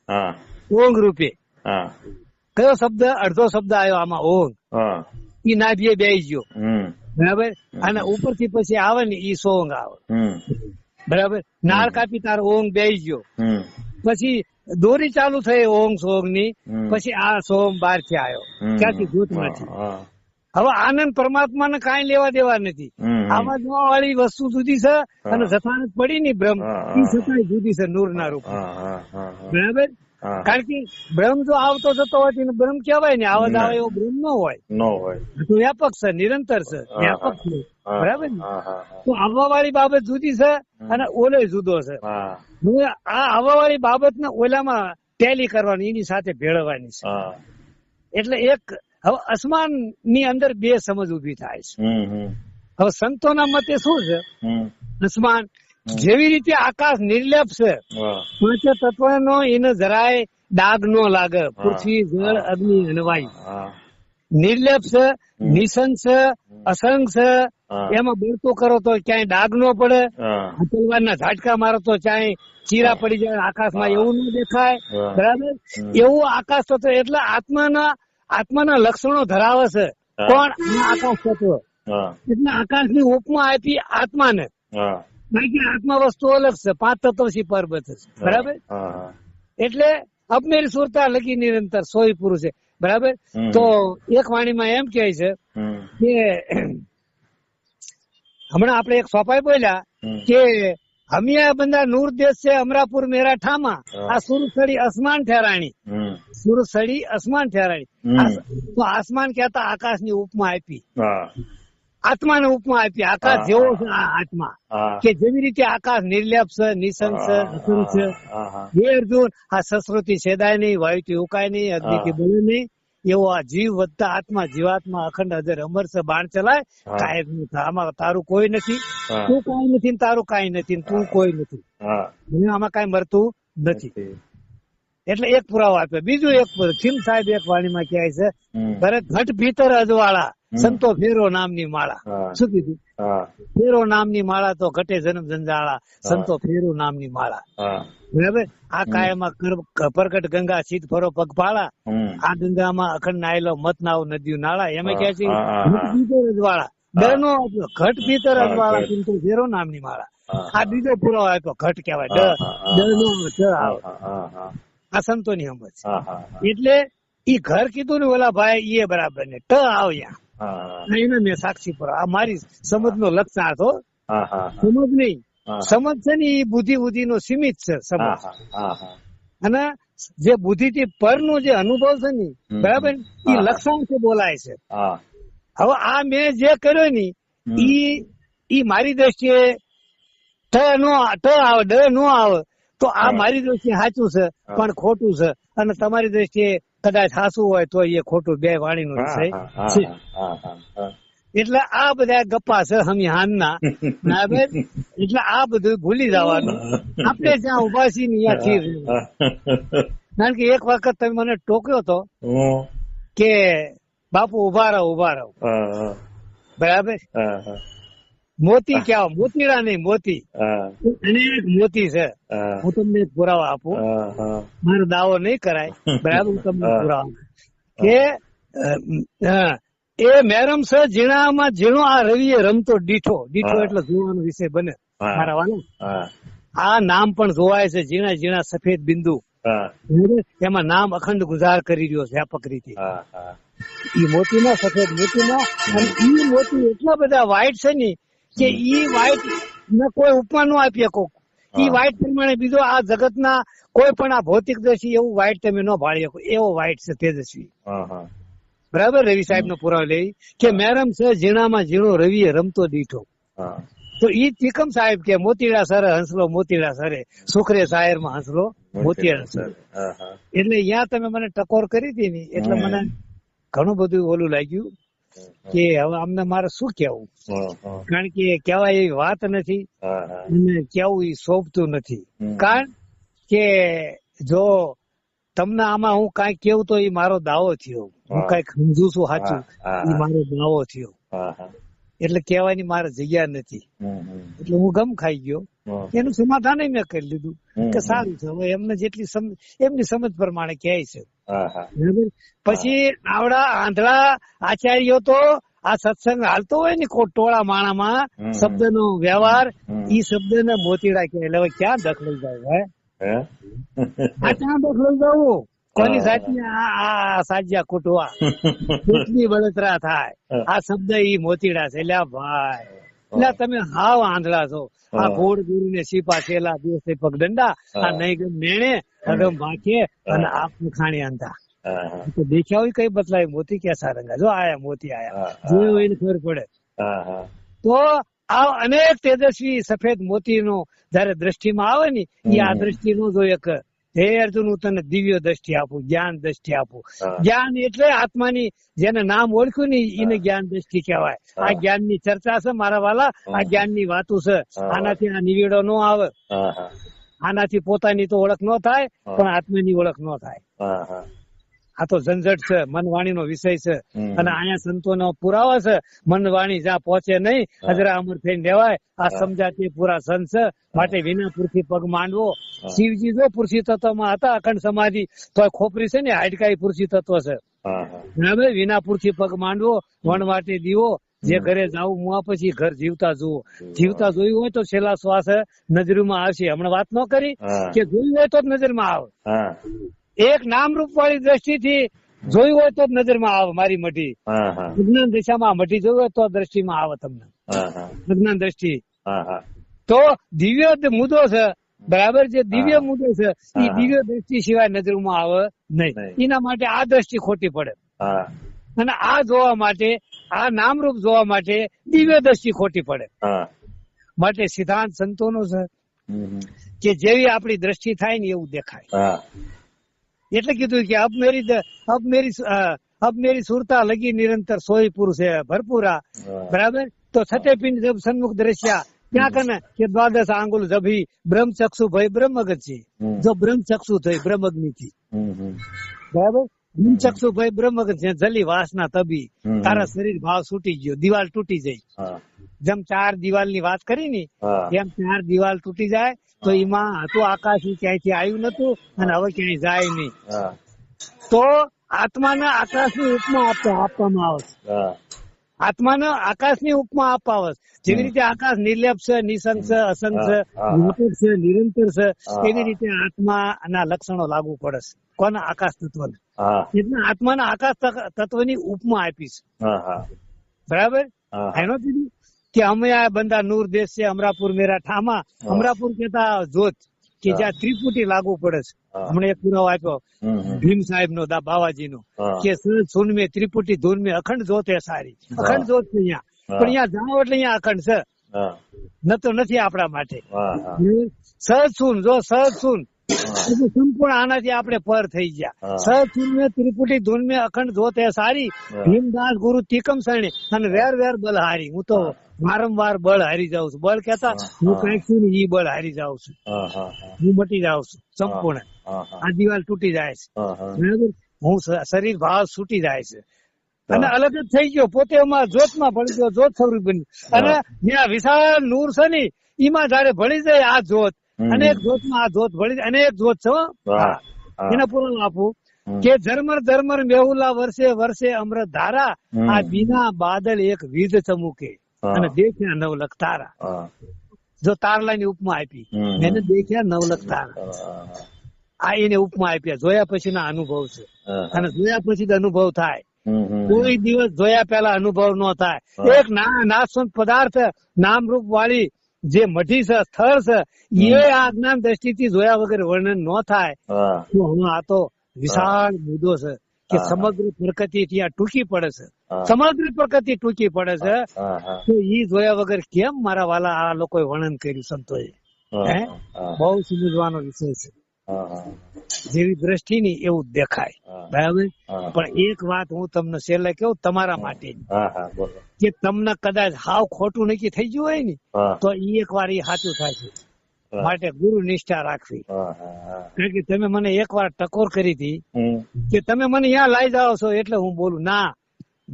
ઓંગ રૂપે. કયો શબ્દ? અડધો શબ્દ આવ્યો આમાં, ઓંગ. ઈ નાભીએ બેસી ગયો, બરાબર. અને ઉપરથી પછી આવે ને ઈ સોંગ આવે, બરાબર. નાળ કાપી તારો ઓંગ બેસી ગયો. પછી દોરી ચાલુ થઈ ઓંગ સોંગ ની, પછી આ સોમ બહાર થી આવ્યો, ક્યાંથી? ભૂત માંથી. હવે આનંદ પરમાત્મા ને કઈ લેવા દેવા નથી. આવા જોવા વાળી વસ્તુ જુદી છે, અને જથાનત પડી ની બ્રહ્મ એ છતાંય જુદી છે, નૂર ના રૂપ, બરાબર. કારણ કે બ્રહ્મ જો આવતો જતો હોય બ્રહ્મ કહેવાય ને, આવત આવે એવો બ્રહ્મ ન હોય. તો વ્યાપક છે, નિરંતર છે, વ્યાપક છે, બરાબર ને. તો આવવા વાળી બાબત જુદી છે, અને ઓલો જુદો છે. આ આવવા વાળી બાબત ને ઓલામાં ટેલી કરવાની, એની સાથે ભેળવવાની છે. એટલે એક હવે અસમાન ની અંદર બે સમજ ઉભી થાય છે. હવે સંતોના મતે શું છે? અસમાન જેવી રીતે આકાશ નિર્લેપ છે, પાંચ તત્વ નો એને જરાય ડાગ નો લાગે, પૃથ્વી જળ અગ્નિ અને વાયુ. નિર્લેપ છે, નિસંગ છે, અસંગ છે. એમાં બળતો કરો તો ક્યાંય ડાગ નો પડે, તલવારના ઝાટકા મારો તો ક્યાંય ચીરા પડી જાય આકાશમાં, એવું ન દેખાય, બરાબર. એવું આકાશ તત્વ એટલે આત્માના લક્ષણો ધરાવે છે. કોણ? આકાશ તત્વ. એટલે આકાશની ઉપમા આપી આત્માને. બાકી આત્મા વસ્તુ અલગ છે, 5 તત્વ થી પરબત છે, બરાબર. એટલે અબ મેરી સુરતા લગી નિરંતર સોઈ પુરુષ છે, બરાબર. તો એક વાણીમાં એમ કહે છે કે હમણાં આપણે એક સોપાઈ બોલ્યા કે હમિયા બંદા નૂર દેશ છે, અમરાપુર મેરા ઠામા. આ સુરસડી અસમાન ઠેરાણી, સુરસડી અસમાન ઠેરાણી. તો આસમાન કહેતા આકાશની ઉપમા આપી, આત્માને ઉપમા આપી. આકાશ જેવો છે આ આત્મા, કે જેવી રીતે આકાશ નિર્લેપ છે, નિસંગ છે, અસંગ છે. હે અર્જુન, આ સસ્કૃતિ છેદાય નહીં, વાયુથી ઉકાય નહીં, અગ્નિથી બળે નહીં. એવો આ જીવ વધતા આત્મા, જીવાત્મા અખંડ અજર અમર છે, બાણ ચલાય કાયમ નું. આમાં તારું કોઈ નથી, તું કઈ નથી, તારું કઈ નથી, તું કોઈ નથી. આમાં કઈ મરતું નથી. એટલે એક પુરાવો આપ્યો. બીજું એક ખીમ સાહેબ એક વાણીમાં કહે છે, ભરત ઘટ ભીતર અજવાળા સંતો ફેરો નામની માળા. શું કીધું? ફેરો નામની માળા તો ઘટે જન્મ જંજાળા, સંતો ફેરો નામની માળા. બરાબર. આ કાયમાં પ્રગટ ગંગા સીધ ફરો પગપાળા, આ ગંગામાં અખંડ નાયેલો મત નાવ નદીઓ નાળા. એમાં કે છે રજવાળા, ડ નો ઘટ ભીતર રજવાળા, સંતો ફેરો નામની માળા. આ બીજો પૂરો આપ્યો ઘટ કહેવાય. આ સંતો ની સમજ. એટલે ઈ ઘર કીધું ને ઓલા ભાઈ એ બરાબર ને ટ આવ્યા એને મેં સાક્ષી પર. આ મારી સમજ નો લક્ષણ હતો. સમજ નહીં, સમજ છે ને એ બુદ્ધિ નો સીમિત છે સમજ. અને જે બુદ્ધિ થી પર નો જે અનુભવ છે ને બરાબર એ લક્ષણ થી બોલાય છે. હવે આ મેં જે કર્યો ને ઈ મારી દ્રષ્ટિએ ટ આવે ડ નો આવે તો આ મારી દ્રષ્ટિએ સાચું છે પણ ખોટું છે, અને તમારી દ્રષ્ટિએ કદાચ સાચું હોય તો એ ખોટું, બે વાણી નું છે. એટલે આ બધા ગપ્પા છે હમી હાનના. એટલે આ બધું ભૂલી જવાનું. આપણે જ્યાં ઉભા છીએ ને ત્યાં કારણ કે એક વખત તમે મને ટોક્યો તો કે બાપુ ઉભા રહો. બરાબર. મોતી ક્યાં? મોતીડા નહીં, મોતી. અનેક મોતી છે. હું તમને પુરાવા આપું, મારો દાવો નહીં કરાય. બરાબર. હું તમને પુરાવા કે એ મેરમ છે ઝીણામાં ઝીણો. આ રવિએ રમતો દીઠો. દીઠો એટલે જોવાનો વિષય બને મારા વાલા. આ નામ પણ જોવાય છે, ઝીણા ઝીણા સફેદ બિંદુ. એમાં નામ અખંડ ગુજાર કરી રહ્યો છે વ્યાપક રીતે. ઈ મોતીમાં સફેદ મોતીમાં. અને ઈ મોતી એટલા બધા વ્હાઈટ છે ને કે ઈ વ્હાઈટ ને કોઈ ઉપમા નો આપી શકો. ઈ વ્હાઈટ પ્રમાણે બીજો આ જગતના કોઈ પણ આ ભૌતિક દ્રષ્ટિ એવું વ્હાઈટ તમે ન ભાળી શકો. એવો વ્હાઈટ છે તેજસ્વી. બરાબર. રવિ સાહેબ નો પુરાવો લઈ કે મેરમ છે ઝીણામાં ઝીણો રવિએ રમતો દીઠો. તો ઈ તીકમ સાહેબ કે મોતીડા સરે હંસલો મોતીડા સરે, સુખરે શાયર માં હંસલો મોતીડા સર. એટલે અહીંયા તમે મને ટકોર કરી હતી ને એટલે મને ઘણું બધું ઓલું લાગ્યું કે હવે અમને મારે શું કેવું. કારણ કે કેવાય એવી વાત નથી અને કેવું એ શોભતું નથી. કારણ કે જો તમને આમાં હું કઈ કેવું તો એ મારો દાવો થયો. હું કઈક સમજુ છું સાચું એ મારો દાવો થયો. એટલે કેવાની મારે જગ્યા નથી. એટલે હું ગમ ખાઈ ગયો. એનું સમાધાન મેં કરી લીધું કે સારું છે. હવે એમને જેટલી એમની સમજ પ્રમાણે કહે છે. પછી આવડા આંધળા આચાર્યો તો આ સત્સંગ હાલતો હોય ને ટોળા માણામાં શબ્દ નો વ્યવહાર, ઈ શબ્દ ને મોતીડા કહે. એટલે હવે ક્યાં દખલ જાય? આ ક્યાં દખલ જવું? કોની સાચી? આ સાજ્યા કુટવા કેટલી બળતરા થાય. આ શબ્દ ઈ મોતીડા છે. એટલે ભાઈ એટલે તમે હાવ આંધળા છો. આ ઘોડ ગુરુ ને સીપા છેલા દિવસે પગ દંડા, આ નહીં ગમ મેણે અગમ ભાખે અને આપ ખાણી અંધા. તો દેખ્યા હોય કઈ બદલાય મોતી કેસા રંગા. જો આયા મોતી આયા, જોયું હોય ને ખબર પડે. તો આ અનેક તેજસ્વી સફેદ મોતી નો જયારે દ્રષ્ટિમાં આવે ને એ આ દ્રષ્ટિ નો જો એક હે અર્જુન હું તને દિવ્ય દ્રષ્ટિ આપું, જ્ઞાન દ્રષ્ટિ આપું. જ્ઞાન એટલે આત્માની જેને નામ ઓળખ્યું ને એને જ્ઞાન દ્રષ્ટિ કહેવાય. આ જ્ઞાન ની ચર્ચા છે મારા વાલા. આ જ્ઞાન ની વાતો છે. આનાથી આ નિવેડો ન આવે. આનાથી પોતાની તો ઓળખ ન થાય પણ આત્માની ઓળખ ન થાય. આ તો ઝંઝટ છે, મનવાણી નો વિષય છે. અને અહીંયા સંતો નો પુરાવા છે. મનવાણી જ્યાં પહોંચે નહીં અજરા અમર થઈને રહેવાય. આ સમજાતી પૂરા સંત છે. માટે વિના પુરથી પગ માંડવો. શિવજી જો પુરુષી તત્વમાં હતા અખંડ સમાધિ, તો ખોપરી છે ને હાડકાઈ પુરુષી તત્વ છે. બરાબર. વિના પુરથી પગ માંડવો, વણવાટે દીવો. જે ઘરે જાવું મુઆ પછી ઘર જીવતા જુઓ. જીવતા જોયું હોય તો છેલ્લા શ્વાસ નજરમાં આવશે. હમણાં વાત ન કરી કે જોયું હોય તો જ નજરમાં આવે. એક નામરૂપ વાળી દ્રષ્ટિથી જોયું હોય તો જ નજરમાં આવે. મારી મઢી વિજ્ઞાન દિશામાં મઢી જોયું હોય તો દ્રષ્ટિમાં આવે તમને વિજ્ઞાન દ્રષ્ટિ. તો દિવ્ય મુદ્દો છે. બરાબર. જે દિવ્ય મુદ્દો છે એ દિવ્ય દ્રષ્ટિ સિવાય નજરમાં આવે નહીં. એના માટે આ દ્રષ્ટિ ખોટી પડે. અને આ જોવા માટે, આ નામરૂપ જોવા માટે દિવ્ય દ્રષ્ટિ ખોટી પડે. માટે સિદ્ધાંત સંતોનો છે કે જેવી આપણી દ્રષ્ટિ થાય ને એવું દેખાય. એટલે કીધું કે અબ મેરી સુરતા લગી નિરંતર સોઈ પુરુષ है भरपूरा. बराबर. तो छठे पिंड जब सन्मुख दृश्या क्या करना कि द्वादश आंगुल जभी ब्रह्म चक्षु भय ब्रह्म अगत છે. જો બ્રહ્મ ચક્ષુ થઈ બ્રહ્મ અગ્નિ થી. બરાબર. હિમચક્ષુભાઈ બ્રહ્મગન છે જલી વાસના તબી, તારા શરીર ભાવ છૂટી ગયો, દિવાલ તૂટી જાય. જેમ 4 દિવાલ ની વાત કરી ને એમ 4 દિવાલ તૂટી જાય તો એમાં હતું આકાશ ક્યાંયથી આવ્યું નતું અને હવે ક્યાંય જાય નહીં. તો આત્માને આકાશની ઉપમા આપવામાં આવે છે. આત્માને આકાશની ઉપમા આપવા આવે છે. જેવી રીતે આકાશ નિર્લેપ છે, નિસંગ છે, અસંગ છે, વ્યાપક છે, નિરંતર છે, એવી રીતે આત્માના લક્ષણો લાગુ પડે છે. કોના? આકાશ તત્વને. એટલે આત્માના આકાશ તત્વની ઉપમા આપી છે. બરાબર? એનો કીધું કે અમે આ બંદા નૂર દેશ છે, અમરાપુર મેરા ઠામા. અમરાપુર કેતા જોત કે જ્યાં ત્રિપુટી લાગુ પડે છે. હમણાં એક પુરાવો આપ્યો ભીમ સાહેબ નો, બાવાજી નો, કે સુન મેં ત્રિપુટી ધૂન મેં અખંડ જોત હે સારી. અખંડ જોત છે અહીંયા, પણ અહીંયા જાઓ એટલે અહીંયા અખંડ છે, ન તો નથી આપણા માટે. સહજ સુન, જો સહજ સુન સંપૂર્ણ આનાથી આપણે પર થઈ ગયા. સહજ સુન મેં ત્રિપુટી ધૂન મેં અખંડ જોત હે સારી, ભીમદાસ ગુરુ તીકમ સણે અને વેર વેર બલ હારી. હું તો વારંવાર બળ હારી જાઉં છું. બળ કેતા હું કઈક છું ને ઈ બળ હારી જાઉં છું, હું મટી જાઉં છું સંપૂર્ણ. આ દિવાલ તૂટી જાય છે. બરાબર? હું શરીર ભાવ છૂટી જાય છે અને અલગ જ થઈ ગયો. પોતે એમાં જોતમાં ભળી ગયો, જોત સ્વરૂપ બની. અને જ્યાં વિશાળ નૂર છે ને એમાં જયારે ભળી જાય આ જોત, અનેક જોતમાં આ જોત ભળી જાય, અનેક જોત છે. એને પુરાવો આપું કે ઝરમર ઝરમર મેહુલા વર્ષે વર્ષે અમૃત ધારા, આ બીના બાદલ એક વિધ ચમુકે અને દેખ્યા નવલખ તારા. જો તારલા ની ઉપમા આપી, એને દેખ્યા નવલખ તારા. આ એને ઉપમા આપ્યા. જોયા પછી ના અનુભવ છે અને જોયા પછી જ અનુભવ થાય. કોઈ દિવસ જોયા પહેલા અનુભવ ન થાય. એક નાશવંત પદાર્થ નામરૂપ વાળી જે મઢી છે, સ્થળ છે, એ આ જ્ઞાન દ્રષ્ટિથી જોયા વગર વર્ણન ન થાય. તો હું આ તો વિશાળ મુદ્દો છે કે સમગ્ર પ્રકૃતિ ત્યાં ટૂંકી પડે છે. સમગ્ર પ્રકૃતિ ટૂંકી પડે છે તો ઈ જોયા વગર કેમ મારા વાલા આ લોકોએ વર્ણન કર્યું સંતોએ? બહુ સમજવાનો વિષય છે. જેવી દ્રષ્ટિ ની એવું દેખાય. બરાબર? પણ એક વાત હું તમને છેલ્લે કહું તમારા માટે, કે તમને કદાચ હાવ ખોટું નક્કી થઈ ગયું હોય ને તો એક વાર એ સાચું થાય છે. માટે ગુરુ નિષ્ઠા રાખવી. કારણ કે તમે મને એક વાર ટકોર કરી હતી કે તમે મને અહીંયા લાઈ જાઓ છો એટલે હું બોલું. ના,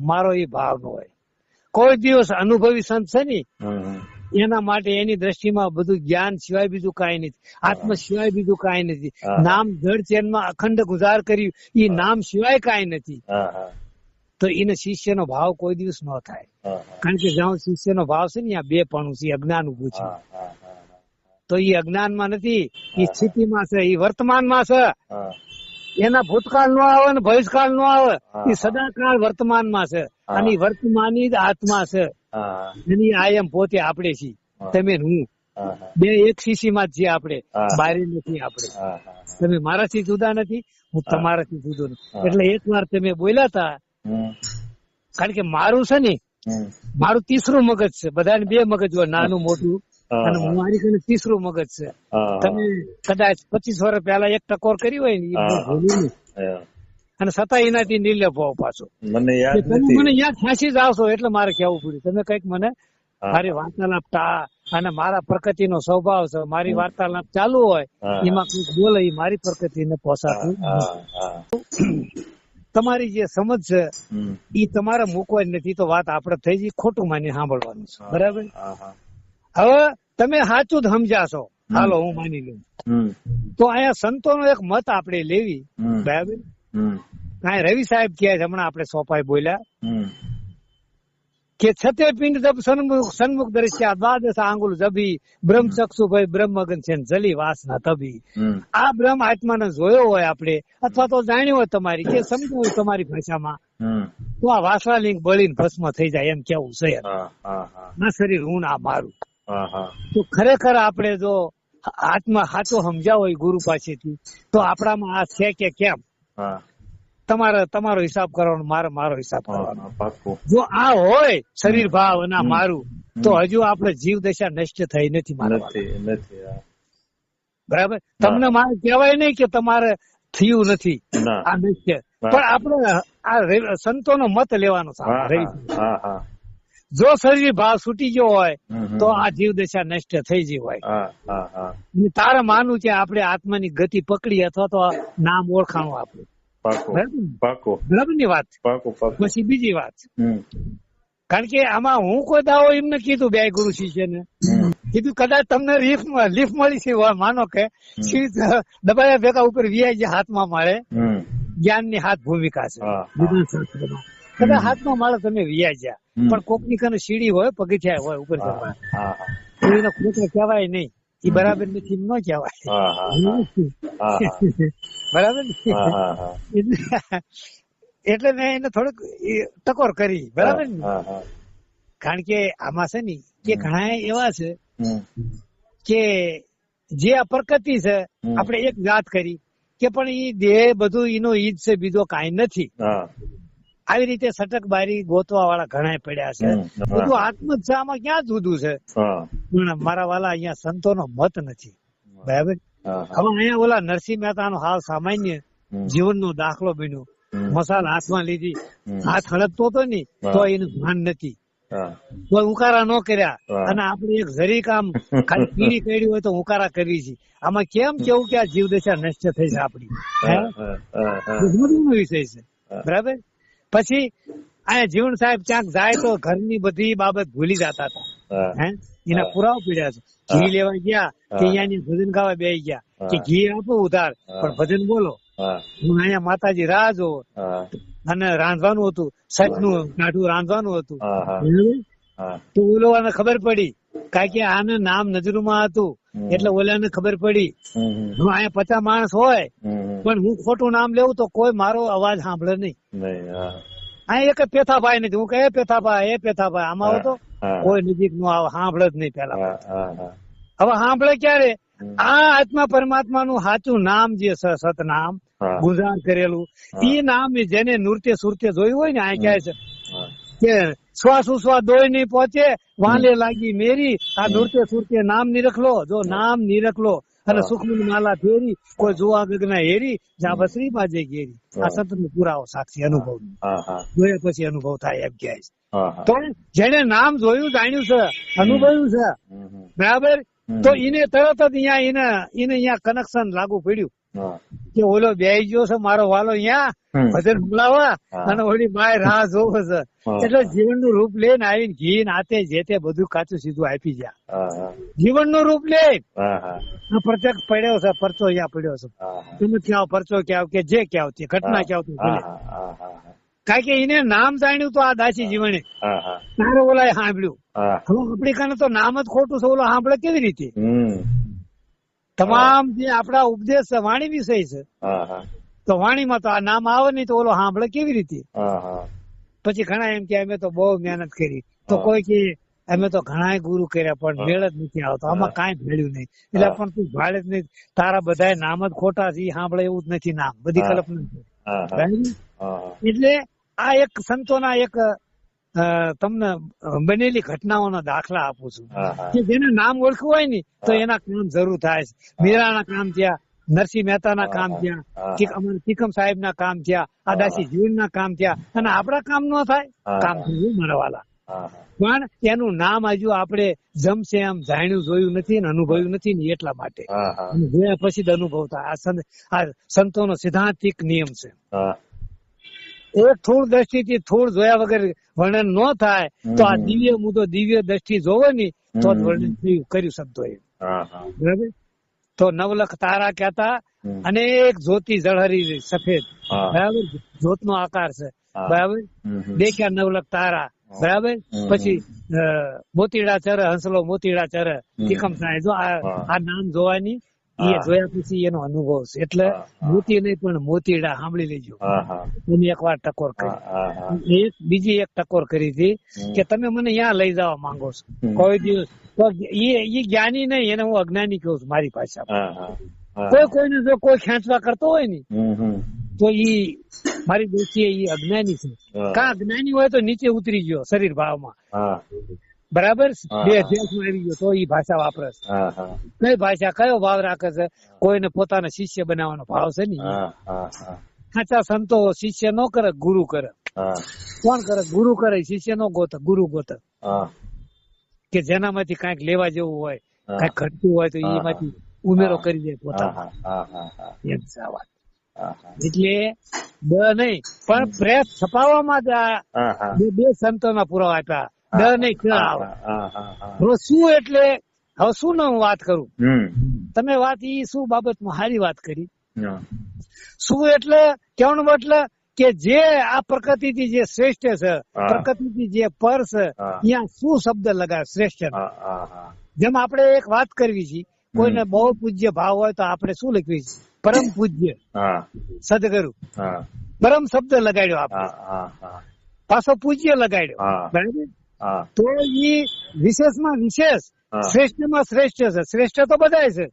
મારો એ ભાવ ન હોય. કોઈ દિવસ અનુભવી સંત છે ને એના માટે એની દ્રષ્ટિમાં બધું જ્ઞાન સિવાય બીજું કાંઈ નથી, આત્મ સિવાય બીજું કાંઈ નથી. નામ જળ ચેનમાં અખંડ ગુજાર કર્યું એ નામ સિવાય કાંઈ નથી. તો એને શિષ્યનો ભાવ કોઈ દિવસ ન થાય. કારણ કે જ્યાં શિષ્યનો ભાવ છે ને ત્યાં બે પણ છે, અજ્ઞાન ઉભું છે. તો એ અજ્ઞાનમાં નથી, એ સ્થિતિમાં છે, એ વર્તમાનમાં છે. એના ભૂતકાળ નો આવે ને ભવિષ્યકાળ નો આવે, એ સદાકાળ વર્તમાનમાં છે. અને વર્તમાની જ આત્મા છે. એની આયમ પોતે આપણે છીએ, તમે હું બે એક શીશીમાં જ છીએ આપણે, બારે નથી આપણે. તમે મારાથી જુદા નથી, હું તમારાથી જુદો નથી. એટલે એક વાર તમે બોલ્યા હતા, કારણ કે મારું છે ને, મારું ત્રીસરું મગજ છે. બધાને બે મગજ હોય, નાનું મોટું, અને મારી કને ત્રીસરું મગજ છે. તમે કદાચ 25 વર્ષ પહેલા એક ટકોર કરી હોય ને અને છતાં એનાથી નિર્લેપ હોવ પાછો. મને યાદ ફાંસી જ આવશો એટલે મારે કહેવું પડ્યું. તમે કઈક મને મારી વાર્તાલાપ અને મારા પ્રકૃતિનો સ્વભાવ છે, મારી વાર્તાલાપ ચાલુ હોય એમાં કઈક બોલે એ મારી પ્રકૃતિને પોસાતું. તમારી જે સમજ છે એ તમારે મૂકવાની નથી. તો વાત આપણે થઈ ગઈ, ખોટું માની સાંભળવાનું છે. બરાબર? હવે તમે સાચું જ સમજાશો, હાલો હું માની લઉં. તો અહીંયા સંતોનો એક મત આપણે લેવી. બરાબર? કાંઈ રવિ સાહેબ કહે છે, હમણાં આપણે સોપાઈ બોલ્યા કે છતે પિંડ જબ સન્મુખ દ્રશ્યા દ્વાદશ આંગુલ જબી, બ્રહ્મચક્ષુ ભાઈ બ્રહ્મગન છે જલી વાસના તબી. આ બ્રહ્મ આત્માને જોયો હોય આપણે, અથવા તો જાણ્યો હોય તમારી, કે સમજ્યું હોય તમારી ભાષામાં, તો આ વાસણાલિંગ બળીને ભસ્મ થઈ જાય એમ કેવું છે. ના શરીર હું ના મારું. તો ખરેખર આપણે જો આત્મા સાચો સમજાવો હોય ગુરુ પાસેથી, તો આપણામાં આ છે કે કેમ? તમારો હિસાબ કરવાનો, મારો હિસાબ કરવાનો. જો આ હોય શરીર ભાવ અને મારું, તો હજુ આપણે જીવ દશા નષ્ટ થઈ નથી. બરાબર? તમને મારે કહેવાય નહીં કે તમારે થયું નથી આ નષ્ટ, પણ આપણે આ સંતોનો મત લેવાનો છે. જો શરીર ભાવ છૂટી ગયો હોય તો આ જીવ દશા નષ્ટ થઈ ગઈ હોય. તારે માનવું કે આપણે આત્માની ગતિ પકડી અથવા તો નામ ઓળખાણું આપણું. બરાબર ની વાત. પછી બીજી વાત, કારણ કે આમાં હું કોઈ દાવો એમને કીધું બે ગુરુ શિષ્યને કીધું કદાચ તમને લીફ મળી છે, માનો કે દબાયા ભેગા ઉપર વ્યાજ હાથમાં મળે, જ્ઞાન ની હાથ ભૂમિકા છે શાસ્ત્રમાં, કદાચ હાથમાં મળે તમે વ્યાજ્યા, પણ કોકની કને સીડી હોય, પગથિયા હોય ઉપર જવા, એને ખોટા કહેવાય નહીં, એ બરાબર નથી ન કહેવાય, બરાબર એટલે મેં એને થોડુંક ટકોર કરી, બરાબર ને. કારણ કે આમાં છે ને કે ઘણા એવા છે કે જે આ પ્રકૃતિ છે, આપણે એક વાત કરી કે પણ ઈ દેહ બધું એનો ઈજ છે, બીજો કાંઈ નથી. આવી રીતે સટક બારી ગોતવા વાળા ઘણા પડ્યા છે, બધું આત્મ જ છે, આમાં ક્યાં જુદું છે. મારા વાલા અહીંયા સંતોનો મત નથી, બરાબર. હવે અહીંયા ઓલા નરસિંહ મહેતા નો હાવ સામાન્ય જીવનનો દાખલો બન્યો. મસાલ હાથમાં લીધી, હાથ હળગતો હતો ને તો એનું ભાન નથી, તો ઉકારા ન કર્યા, અને આપણે એક જરી કામ ખાલી પીડી કરી હોય તો ઉકારા કરવી છે. આમાં કેમ કેવું કે આ જીવદશા નષ્ટ થઈ છે આપડી, વિષય છે, બરાબર. પછી અહીંયા જીવન સાહેબ ક્યાંક જાય તો ઘરની બધી બાબત ભૂલી જતા હતા, એના પુરાવા પીડ્યા છે. ઘી લેવા ગયા કે અહીંયાની ભજન ગાવા બેસી ગયા કે ઘી આપો ઉધાર, પણ ભજન બોલો, હું અહીંયા માતાજી રાહ જોવો, અને રાંધવાનું હતું, સચનું કાઢું રાંધવાનું હતું. તો ઓલોને ખબર પડી, કારણ કે આને નામ નજરમાં હતું, એટલે ઓલાને ખબર પડી હું અહીંયા 50 માણસ હોય પણ હું ખોટું નામ લેવું તો કોઈ મારો અવાજ સાંભળે નહીં. અહીંયા એક પેથાભાઈ નથી, હું કહે પેથાભાઈ એ પેથાભાઈ, આમાં તો કોઈ નજીક નું સાંભળે જ નહીં. પેલા હવે સાંભળે ક્યારે? આ આત્મા પરમાત્મા નું સાચું નામ જે સતનામ ગુંજાર કરેલું, એ નામ જેને નૃત્ય સુરત્ય જોયું હોય ને, આ કહે છે કે શ્વાસ ઉશ્વાસ દોય નહીં પહોંચે વાલે લાગી મેરી, આ નૃત્ય સુરત્ય નામ નિરખલો, જો નામ નિરખલો અને સુખની માલા ફેરી, કોઈ જોવા ગગના હેરી, જા બસરી બાજે ઘેરી. આ સંત નો પુરાવો સાક્ષી અનુભવ, જોયા પછી અનુભવ થાય એમ કહે છે. તો જેને નામ જોયું, જાણ્યું છે, અનુભવ્યું છે, બરાબર, તો એને તરત જ એને અહીંયા કનેક્શન લાગુ પડ્યું કે ઓલો બેહી ગયો છે મારો વાલો અહીંયા ભજન બોલાવા, અને ઓલી બાય રાહ જોવે છે. એટલે જીવનનું રૂપ લઈને આવીને ઘી નાતે જે તે બધું કાચું સીધું આપી ગયા. જીવનનું રૂપ લે પ્રત્યક્ષ પડ્યો છે, પરચો અહીંયા પડ્યો છે. તમે ક્યાં પરચો ક્યાં કે જે ક્યાં તે ઘટના ક્યાં બોલે, કારણ કે એને નામ જાણ્યું તો આ દાસી જીવને તારો ઓલા સાંભળ્યું. હવે આપણી કાને તો નામ જ ખોટું છે, ઓલો સાંભળે કેવી રીતે? તમામ જે આપડા ઉપદેશ છે વાણી વિષય છે, તો વાણીમાં તો આ નામ આવે નહીં તો ઓલો સાંભળે કેવી રીતે? પછી ઘણા એમ કે અમે તો બહુ મહેનત કરી, તો કોઈ કે અમે તો ઘણા ગુરુ કર્યા પણ મેળ જ નથી આવતો, આમાં કાંઈ ભેળ્યું નહીં. એટલે પણ તું ભાડે જ નહીં, તારા બધા નામ જ ખોટા છે, સાંભળે એવું જ નથી, નામ બધી કલ્પના છે. એટલે આ એક સંતોના એક તમને બનેલી ઘટનાઓના દાખલા આપું છું કે જેને નામ ઓળખવું હોય ને તો એના કામ જરૂર થાય છે. મીરાના કામ થયા, નરસિંહ મહેતાના કામ થયા, અમારા તિકમ સાહેબ ના કામ થયા, આદાસી જીવનના કામ થયા, અને આપડા કામ ન થાય, કામ થયું મારવાલા. પણ એનું નામ હજુ આપણે જમશે એમ જાણ્યું જોયું નથી ને અનુભવ્યું નથી ને, એટલા માટે જોયા પછી જ અનુભવ થાય. આ સંતોનો સિદ્ધાંતિક નિયમ છે. એક થોડ દ્રષ્ટિથી થોડ જોયા વગર વર્ણન ન થાય તો આ દિવ્ય મુદ્દો દિવ્ય દ્રષ્ટિ જોવો ને તો જ વર્ણન કર્યું સંતોએ, બરાબર. તો નવલખ તારા કહેતા અનેક જ્યોતિ જળહરી સફેદ, બરાબર, જ્યોત નો આકાર છે, બરાબર. દેખ્યા નવલખ તારા, બરાબર. પછી મોતીડા ચર હંસલો મોતીડા ચર તિકમ સાહેબ, જો આ નામ જોવાની એ જોયા પછી એનો અનુભવ છે. એટલે મોતી નહીં પણ મોતીડા સાંભળી લેજો. એની એક વાર ટકોર કરી, બીજી એક ટકોર કરી હતી કે તમે મને અહીંયા લઈ જવા માંગો છો કોઈ દિવસ, તો એ જ્ઞાની નહીં, એને હું અજ્ઞાની કહું છું મારી ભાષામાં. કોઈને જો કોઈ ખેંચવા કરતો હોય ને તો ઈ મારી દ્રષ્ટિએ ઈ અજ્ઞાની છે. કા અજ્ઞાની હોય તો નીચે ઉતરી ગયો શરીર ભાવમાં, બરાબર, બે અધ્યાસમાં આવી ગયો તો ઈ ભાષા વાપરે છે. કઈ ભાષા કયો ભાવ રાખે છે? કોઈને પોતાના શિષ્ય બનાવવાનો ભાવ છે ને. સાચા સંતો શિષ્ય નો કરે, ગુરુ કરે. કોણ કરે? ગુરુ કરે. શિષ્ય નો ગોતે, ગુરુ ગોતે, કે જેનામાંથી કઈક લેવા જેવું હોય, કઈક ઘટતું હોય તો એમાંથી ઉમેરો કરી દે પોતાના. એમ છે આ વાત. એટલે દ નહીં પણ પ્રેસ છપાવવામાં જ આ બે સંતોના પુરાવા આપ્યા. દ નહીં ક આવે. હવે શું એટલે હવે શું ને હું વાત કરું, તમે વાત ઈ શું બાબતમાં સારી વાત કરી. શું એટલે કેવાનું મતલબ કે જે આ પ્રકૃતિથી જે શ્રેષ્ઠ છે, પ્રકૃતિથી જે પર છે, ત્યાં શું શબ્દ લગાવે શ્રેષ્ઠ. જેમ આપણે એક વાત કરવી છે, કોઈને બહુ પૂજ્ય ભાવ હોય તો આપણે શું લખવી છે, પરમ પૂજ્ય સદગુરુ. પરમ શબ્દ લગાડ્યો આપણે, પાછો પૂજ્ય લગાડ્યો. બરાબર. તો ઈ વિશેષમાં વિશેષ, શ્રેષ્ઠમાં શ્રેષ્ઠ છે. શ્રેષ્ઠ તો બધા છે,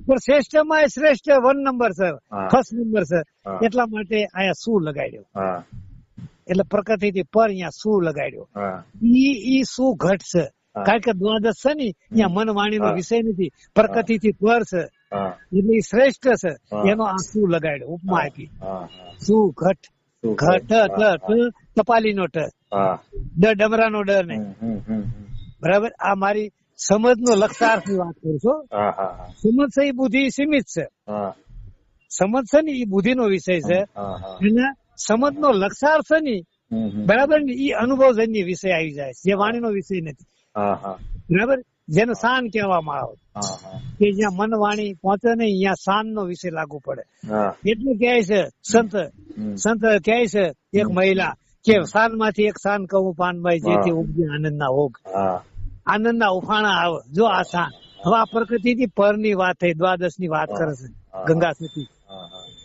પણ શ્રેષ્ઠમાં શ્રેષ્ઠ 1 નંબર છે, ફર્સ્ટ નંબર છે. એટલા માટે અહીંયા શું લગાડ્યો, એટલે પ્રકૃતિથી પર અહીંયા શું લગાડ્યો. ઈ શું ઘટ છે, કારણ કે દ્વાદશ છે ને અહીંયા મન વાણીનો વિષય નથી, પ્રકૃતિથી પર છે એટલે શ્રેષ્ઠ છે. એનો આ શું લગાડ્યો, ઉપમા આપી. શું ઘટ, ઘટ ટપાલીનો ટ, ડમરાનો ડ નહીં. બરાબર. આ મારી સમજ નો લક્ષાર્થ ની વાત કરું છું. સમજ છે એ બુદ્ધિ સીમિત છે. સમજ છે ને એ બુદ્ધિ નો વિષય છે, અને સમજ નો લક્ષાર્થ છે ને બરાબર ને એ અનુભવજન્ય વિષય આવી જાય, જે વાણીનો વિષય નથી. બરાબર. જેને શાન કહેવામાં આવે, કે જ્યાં મન વાણી પહોંચે નહીં અહીંયા શાન નો વિષય લાગુ પડે. એટલે કહે છે સંત કહે છે એક મહિલા કે શાન માંથી એક શાન કહું પાનભાઈ, જેથી ઉપજે આનંદ ના હોગ, આનંદ ના ઉફાણા આવે. જો આ શાન હવે આ પ્રકૃતિથી પર ની વાત થઈ, દ્વાદશ ની વાત કરે છે ગંગા સતી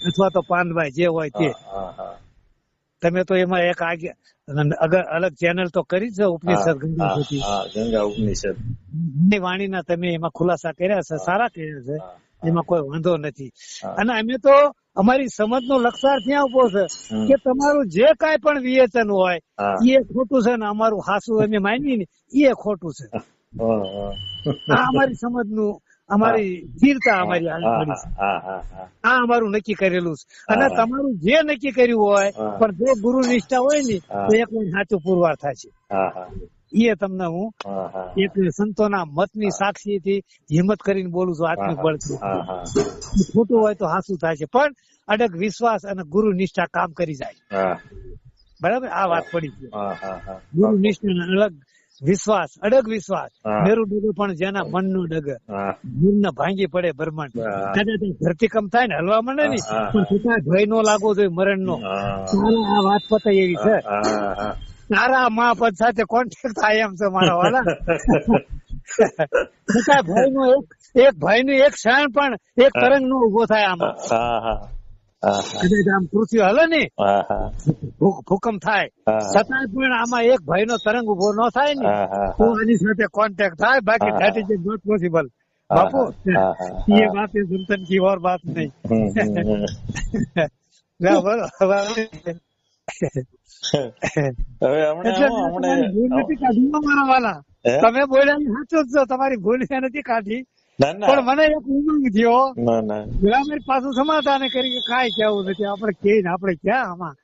અથવા તો પાનભાઈ જે હોય તે. તમે તો એમાં એક અલગ ચેનલ તો કરી છે, ઉપનિષદ ગંગા સતી, ગંગા ઉપનિષદ વાણીના તમે એમાં ખુલાસા કર્યા છે, સારા કર્યા છે, એમાં કોઈ વાંધો નથી. અને અમે તો અમારી સમજ નો લક્ષાર્થ ત્યાં ઉભો છે કે તમારું જે કાંઈ પણ વિવેચન હોય એ ખોટું છે ને અમારું હાસું અમે માની ને એ ખોટું છે. આ અમારી સમજ નું, અમારી સ્થિરતા, અમારી આ અમારું નક્કી કરેલું છે. અને તમારું જે નક્કી કર્યું હોય પણ જો ગુરુ નિષ્ઠા હોય ને તો એક વાર સાચું પુરવાર થાય છે. એ તમને હું એક સંતોના મતની સાક્ષીથી હિંમત કરીને બોલું છું, આત્મિક બળથી. ખોટું હોય તો હાસું થાય છે, પણ અડગ વિશ્વાસ અને ગુરુ નિષ્ઠા કામ કરી જાય. બરાબર. આ વાત પડી છે. ગુરુ નિષ્ઠા અલગ વિશ્વાસ, અડગ વિશ્વાસ. મેરુ ડગ પણ જેના મન નું ડગ, મન ભાંગી પડે બ્રહ્માંડ. કદાચ ધરતીકંપ થાય ને હલવા માંડે ને પણ છતાં ભય નો લાગવો જોઈએ મરણ નો. આ વાત પતાય એવી છે. તારા મા પદ સાથે કોન્ટેક્ટ થાય એમ છે મારા વાલા. ભય નો એક ભય નું એક ક્ષણ પણ એક તરંગ નો ઉભો થાય આમાં. આમ પૃથ્વી હલે ને ભૂકંપ થાય છતાં પણ આમાં એક ભય નો તરંગ ઉભો ન થાય ને તો આની સાથે કોન્ટેક્ટ થાય. બાકી ધેટ ઇઝ નોટ પોસિબલ બાપુ. ये बात है चिंतन की और बात नहीं. તમે બોલ્યા સાચું જ છો, તમારી ભૂલ નથી કાઢી, પણ મને એક ઉમંગ થયો. મારી પાછું સમાધાન કરી કે કાંઈ કેવું નથી, આપણે કે આપણે ક્યાં આમાં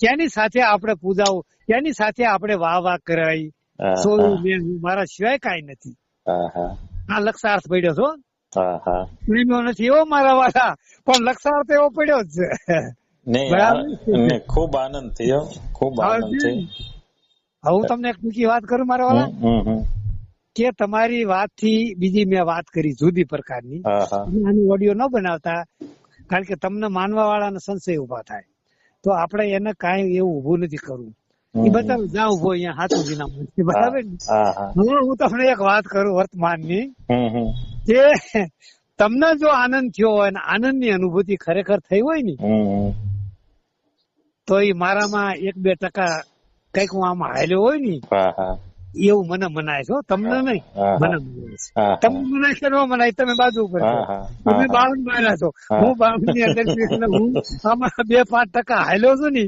ક્યાંની સાથે આપણે પૂજાવું, ક્યાંની સાથે આપણે વાહ વાહ કરાવી. મારા સિવાય કાંઈ નથી. આ લક્ષાર્થ પડ્યો છો, પ્રેમ્યો નથી એવો મારા વાળા, પણ લક્ષાર્થ એવો પડ્યો જ છે. ખૂબ આનંદ થયો, ખૂબ આનંદ થયો. હું તમને એક ટૂંકી વાત કરું મારા વાળા, કે તમારી વાત થી બીજી મેં વાત કરી જુદી પ્રકારની. આની ઓડિયો ન બનાવતા, કારણ કે તમને માનવા વાળાને સંશય ઉભા થાય, તો આપણે એને કાંઈ એવું ઉભું નથી કરવું. એ બતાવું જ્યાં ઉભો અહીંયા હાથું વિના મળશે. બરાબર. હવે હું તમને એક વાત કરું વર્તમાનની, કે તમને જો આનંદ થયો હોય ને આનંદ ની અનુભૂતિ ખરેખર થઈ હોય ને તો એ મારામાં 1-2% કઈક હું આમાં હાલ્યો હોય ને એવું મને મનાય છે. તમને નહીં, મને મનાય છે. તમને મનાય છે ન મનાય તમે બાજુ ઉપર છો. તમે 52 માર્યા છો, હું 52 ની અંદર હું આમાં 2-5% હાલ્યો છું ને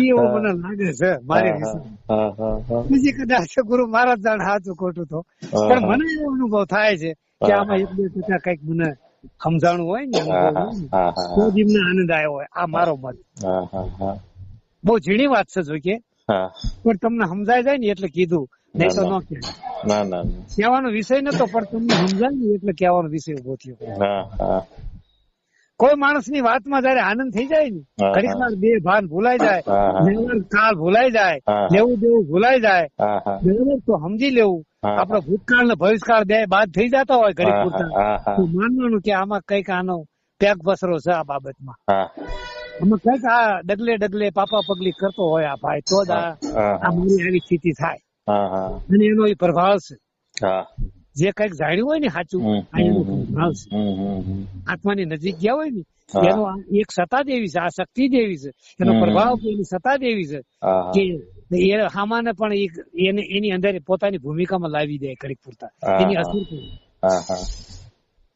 એવું મને લાગે છે મારી વિશે. બીજી કદાચ ગુરુ મહારાજ જાણે સાચું ખોટું તો, પણ મને એવો અનુભવ થાય છે કે આમાં 1-2% કઈક મને સમજાણું હોય ને તો જીવને આનંદ આવ્યો હોય. આ મારો મત. બહુ ઝીણી વાત છે જો કે, પણ તમને સમજાય જાય ને એટલે કીધું, નહીં તો ન કહેવાય. કહેવાનો વિષય નતો પણ તમને સમજાય ને એટલે કહેવાનો વિષય ઉભો થયો. કોઈ માણસની વાતમાં જયારે આનંદ થઈ જાય ને, ઘડીક વાર બે ભાન ભૂલાઈ જાય, કાળ ભૂલાઈ જાય, લેવું દેવું ભૂલાઈ જાય, બરાબર, તો સમજી લેવું આપડે ભૂતકાળ ને ભવિષ્યકાળ બે બાદ થઈ જતા હોય ઘડીક પૂરતા, તો માનવાનું કે આમાં કઈક આનો પેગ બસરો છે આ બાબતમાં, આમાં કઈક આ ડગલે ડગલે પાપા પગલી કરતો હોય આ ભાઈ, તો જ આ મારી આવી સ્થિતિ થાય, અને એનો એ પ્રભાવ છે. જે કઈક જાણ્યું હોય ને સાચું, એનો પ્રભાવ છે. આત્માની નજીક ગયા હોય ને એનો એક સત્તા દેવી છે, આ શક્તિ દેવી છે, એનો પ્રભાવ એની સત્તા દેવી છે કે એ હામાને પણ એની અંદર પોતાની ભૂમિકામાં લાવી દે ઘડીક પૂરતા, એની અસર કરે.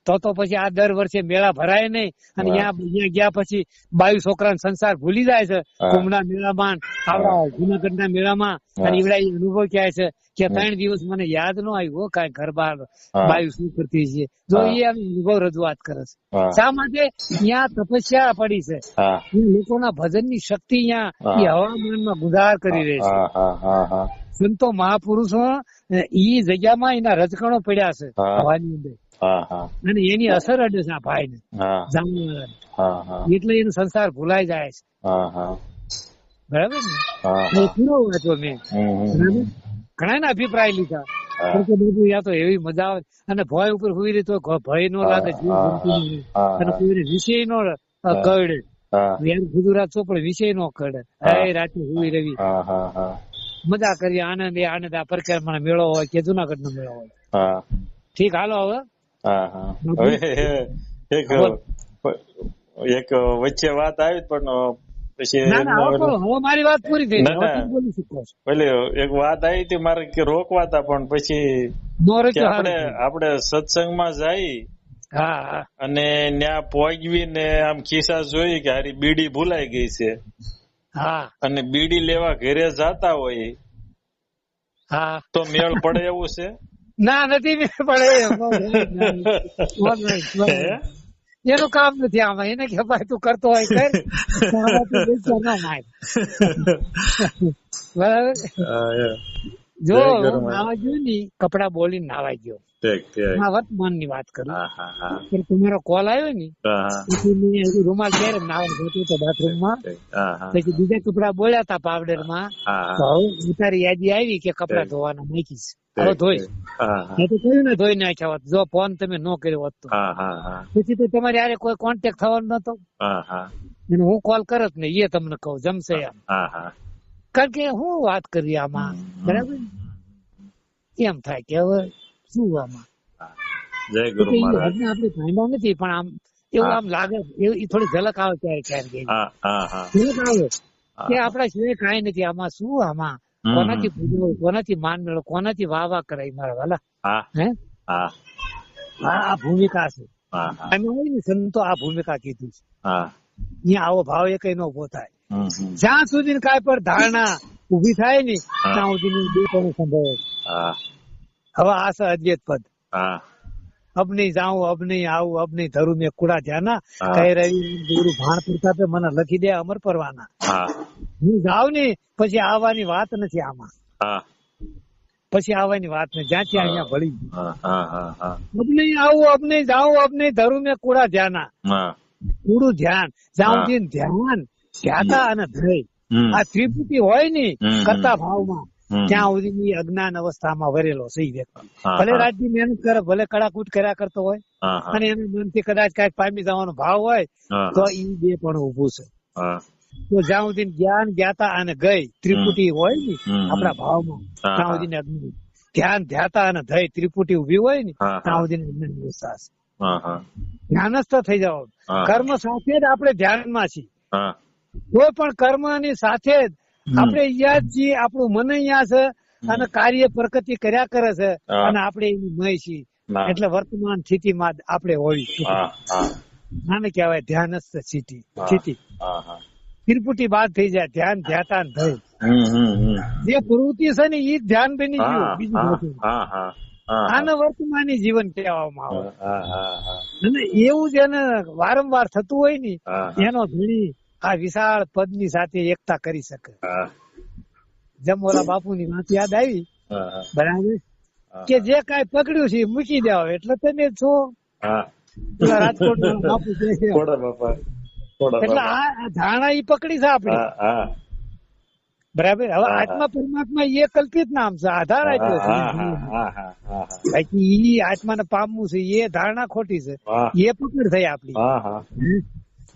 તો પછી આ દર વર્ષે મેળા ભરાય નહીં, અને અહીંયા ગયા પછી 22 છોકરાનો સંસાર ભૂલી જાય છે કુંભના મેળામાં, આપડા જુનાગઢના મેળામાં, અને એવડા અનુભવ ક્યાં છે કે 3 દિવસ મને યાદ ન આવ્યું કઈ ઘર બહાર બાયું શું કરતી છે, જો એ અનુભવ રજૂઆત કરે છે. શા માટે? ત્યાં તપસ્યા પડી છે, લોકોના ભજનની શક્તિ અહીંયા એ હવામાનમાં ગુજાર કરી રહી છે. સંતો મહાપુરુષો ઈ જગ્યામાં એના રજકણો પડ્યા છે હવાની અંદર, અને એની અસર અડે છે આ ભાઈ ને જાણવા, એટલે એનો સંસાર ભૂલાઈ જાય છે. બરાબર ને? પૂરો વાંચો મેં, બરાબર, ઘણા ના અભિપ્રાય લીધા, બધું યા તો એવી મજા આવે, અને ભય ઉપર હુઈ રહી તો ભય નો લાગે, જીવ ગમતું નહીં, અને કોઈ વિષય નો કડે, ગુજરાત છો પણ વિષય નો કડે, રાતે હુઈ રવી મજા કરીએ, આનંદ એ આનંદ. આ પરિક્રમા મેળો હોય કે જુનાગઢ નો મેળો હોય. ઠીક, હાલો હવે એક વચ્ચે વાત આવી પણ પછી મારી વાત પૂરી થઈ. પેલી એક વાત આવી હતી મારે કે રોકવાતા, પણ પછી આપણે સત્સંગમાં જઈ અને ત્યાં પહોંચવી ને આમ ખિસ્સા જોઈ કે હારી બીડી ભૂલાઈ ગઈ છે, અને બીડી લેવા ઘરે જાતા હોય તો મેળ પડે એવું છે? ના, નથી પડે, એનું કામ નથી આમાં. એને કે ભાઈ તું કરતો હોય કર, બરાબર. જો નાવા ગયો ને કપડા બોલીને નાવા ગયો, વર્તમાન ની વાત કરું, તમારો કોલ આવ્યો ને પછી રૂમાલ પહેરે નાવા જતો હતો બાથરૂમ માં, પછી બીજા કપડા બોલ્યા હતા પાવડર માં, તો હવે તારી યાદી આવી કે કપડા ધોવાના મૂકીશ, હવે ધોઈ તો કહ્યું ને ધોઈ નાખ્યા હોત, જો ફોન તમે ન કર્યો હોત તો. પછી તો તમારે યારે કોઈ કોન્ટેક્ટ થવાનો નતો, અને હું કોલ કરત ને એ તમને કહું જમશે એમ, કારણ કે હું વાત કરી આમાં, બરાબર. એમ થાય કે હવે શું આમાં આપડે ભાઈમાં નથી, પણ આમ એવું આમ લાગે, એ થોડી ઝલક આવે ક્યારેક ઝલક આવે કે આપડા સિવાય કઈ નથી આમાં, શું આમાં કોનાથી પૂજવો, કોનાથી માન મેળવો, કોનાથી વાહ વાહ કરાય મારા વાલા. હે આ ભૂમિકા છે, એમાં હોય ને સંતો આ ભૂમિકા કીધી છે. અહીંયા આવો ભાવ એ કઈ ન ઉભો થાય, જ્યાં સુધી કાંઈ પર ધારણા ઉભી થાય ને ત્યાં સુધી બે પણ સંભવે. હવે આ છે અદ્વૈત પદ, અબ નહીં જાઉં અબ નહીં આવું અબ નહીં ધરું મેં કુડા ધ્યાના, કહી રહી ગુરુ ભાણ પ્રતાપે મને લખી દે અમર પરવાના. હું જાઉં ને પછી આવવાની વાત નથી આમાં, પછી આવવાની વાત નથી, જ્યાંથી અહીંયા ભળી અબ નહીં આવું અબ નહીં જાઉં અબ નહીં ધરું મેં કુડા ધ્યાના, કુડું ધ્યાન, જ્યાં સુધી ધ્યાન ધ્યાતા અને ધ્યેય આ ત્રિપુટી હોય ને કરતા ભાવમાં, ત્યાં સુધી અજ્ઞાન અવસ્થામાં વરેલો સહી વ્યક્તિ, ભલે રાજ્ય મહેનત કરે, ભલે કડાકૂટ કર્યા કરતો હોય, અને એના મનથી કદાચ કઈક પામી જવાનો ભાવ હોય તો એ બે પણ ઉભું છે. તો જ્યાં સુધી જ્ઞાન જ્ઞાતા અને ગઈ ત્રિપુટી હોય ને આપણા ભાવમાં, ત્યાં સુધી અજ્ઞાન ધ્યાન ધ્યાતા અને ધ્યેય ત્રિપુટી ઉભી હોય ને ત્યાં સુધી અજ્ઞાન અવસ્થા છે. ધ્યાનસ્થ થઈ જાવ, કર્મ સાથે જ આપણે ધ્યાનમાં છીએ, કોઈ પણ કર્મ ની સાથે જ આપણે અહીંયા જ છીએ, આપણું મન અહીંયા છે, અને કાર્ય પ્રકૃતિ કર્યા કરે છે, અને આપણે એની મય છીએ, એટલે વર્તમાન સ્થિતિમાં આપણે હોવી, આને કહેવાય ધ્યાનસ્થ સ્થિતિ. ત્રિપુટી બાદ થઈ જાય, ધ્યાન ધ્યાતા ધ્યેય, જે પ્રવૃત્તિ છે ને એ ધ્યાન બની ગયું, બીજું આને વર્તમાની જીવન કહેવામાં આવે. અને એવું જેને વારંવાર થતું હોય ને એનો ધણી આ વિશાળ પદ ની સાથે એકતા કરી શકે. જેમ ઓલા બાપુ ની વાત યાદ આવી, બરાબર, કે જે કઈ પકડ્યું છે મૂકી દેવા એટલે તમે છો, પેલા રાજકોટ બાપુ કહે છે. ખોડા બાપા, ખોડા એટલે બાપા. આ ધારણા ઈ પકડી છે આપડી. હા, હા, બરાબર. હવે હા. આત્મા પરમાત્મા એ કલ્પિત નામ છે, આધાર આપ્યો છે. હા, હા, હા, હા, હા, બાકી ઈ આત્માને પામવું છે એ ધારણા ખોટી છે, હા, એ પકડ થઈ આપડી. હા, હા,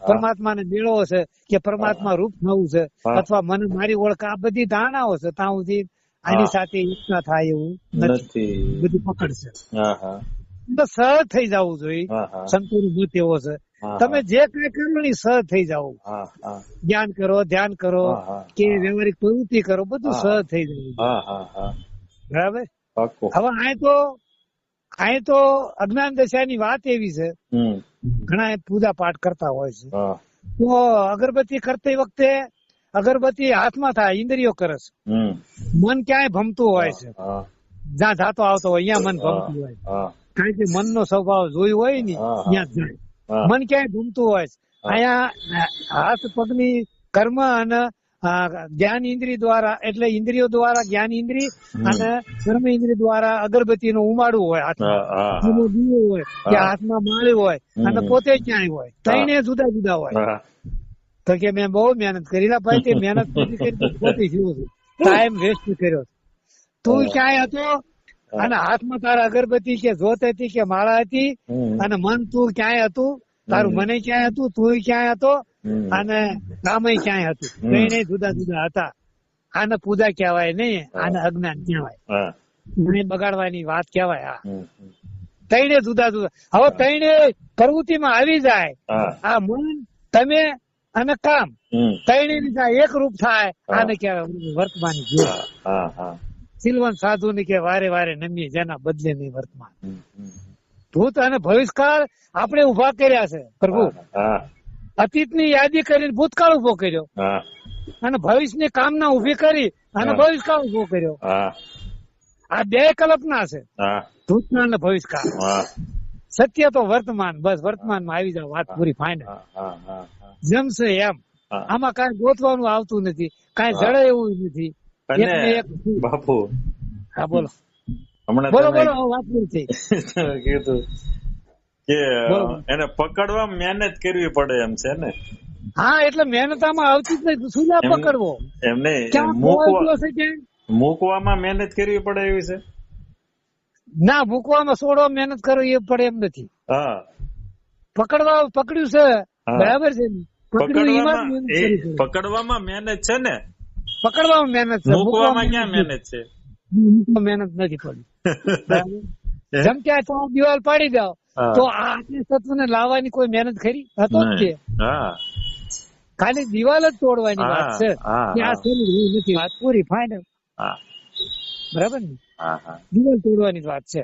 પરમાત્માને મેળવો છે કે પરમાત્મા રૂપ થવું છે હા. અથવા મને મારી ઓળખ, આ બધી ધારણાઓ છે. ત્યાં સુધી આની હા. સાથે એકતા થાય એવું નથી. નથી. બધું પકડ છે. હા, હા, તો સહજ થઈ જવું જોઈએ. હા, હા, સંતોનો મત એવો છે, હા, તમે જે કઈ કરો ને સહજ થઈ જવું. હા, હા, જ્ઞાન કરો, ધ્યાન કરો હા, હા, કે હા. વ્યવહારિક પ્રવૃત્તિ કરો, બધું હા, સહજ થઈ જવું. હા, હા, હા, બરાબર. પાક્કું. હવે અહીં તો અજ્ઞાન દશાની વાત એવી છે, ઘણા પૂજા પાઠ કરતા હોય છે, હા, તો અગરબત્તી કરતી વખતે અગરબત્તી હાથમાં થાય, ઇન્દ્રિયો કરે છે. મન ક્યાંય ભમતું હોય છે, હા, જ્યાં જાતો આવતો હોય અહીંયા મન ભમતું હોય, હા, કારણ કે મનનો સ્વભાવ જોયું હોય ને હા, ત્યાં જાય. હા. મન ક્યાંય ભમતું હોય છે. હા. અહીંયા હાથ પગની કર્મ અને જ્ઞાન ઇન્દ્રિય દ્વારા, એટલે ઇન્દ્રિયો દ્વારા જ્ઞાન ઇન્દ્રિય અને કર્મ ઇન્દ્રિય દ્વારા અગરબત્તી નું ઉમાડવું હોય, હાથમાં હા, હા, એનો દીવો હોય કે હાથમાં માળી હોય અને પોતે ક્યાંય હોય, ત્રણે જુદા જુદા હોય. હા. તો કે મેં બહુ મહેનત કરી. ભાઈ તે મહેનત નથી કરી તો ખોટી થયું છે, ટાઈમ વેસ્ટ કર્યો. તું ક્યાંય હતો અને હાથમાં તારા અગરબત્તી કે જોત હતી કે માળા હતી, અને મન તું ક્યાંય હતું, તારું મને ક્યાંય હતું, તું ક્યાંય હતો અને કામય ક્યાંય હતું, ત્રણે જુદા જુદા હતા. આને પૂજા કહેવાય નહીં, આને અજ્ઞાન કહેવાય, મને બગાડવાની વાત કહેવાય. ત્રણે જુદા જુદા. હવે ત્રણે પ્રવૃત્તિમાં આવી જાય, આ મન, તમે અને કામ, ત્રણે એક રૂપ થાય. આને કહેવાય વર્તમાન જીવ. સિલવંત સાધુ ને કે વારે વારે નમીએ જેના બદલે નહીં વર્તમાન. ભૂત અને ભવિષ્યકાળ આપણે ઉભા કર્યા છે પ્રભુ. અતીત ની યાદી કરીને ભૂતકાળ ઉભો કર્યો અને ભવિષ્યની કામના ઉભી કરી અને ભવિષ્યકાળ ઉભો કર્યો. આ બે કલ્પના છે, ભૂતકાળ અને ભવિષ્યકાળ. સત્ય તો વર્તમાન. બસ વર્તમાનમાં આવી જાવ, વાત પૂરી, ફાઇનલ. જેમ છે એમ. આમાં કઈ ગોતવાનું આવતું નથી, કઈ જડે એવું નથી. બાપુ, હા બોલો, હમણાં બોલો બોલો, વાત પૂરી થઈ. કીધું કે એને પકડવા મહેનત કરવી પડે એમ છે ને. હા, એટલે મહેનત આમાં આવતી જ નહીં. શું ના પકડવો, એમ નહીં, ક્યાં મૂકવામાં મહેનત કરવી પડે એવી છે ના. મૂકવામાં છોડવા મહેનત કરવી એ પડે એમ નથી. હા, પકડ્યું છે, બરાબર છે. પકડવામાં મહેનત છે ને, પકડવામાં મહેનત છે, મૂકવામાં ક્યાં મહેનત છે? મહેનત નથી પડી. જેમ કે દિવાલ પાડી દો તો આ આત્મ તત્વને લાવવાની કોઈ મહેનત ખરી હતો જ છે? ખાલી દિવાલ જ તોડવાની વાત છે. આ શરીર નથી, વાત પૂરી, ફાઇનલ. બરાબર ને? દિવાલ તોડવાની વાત છે.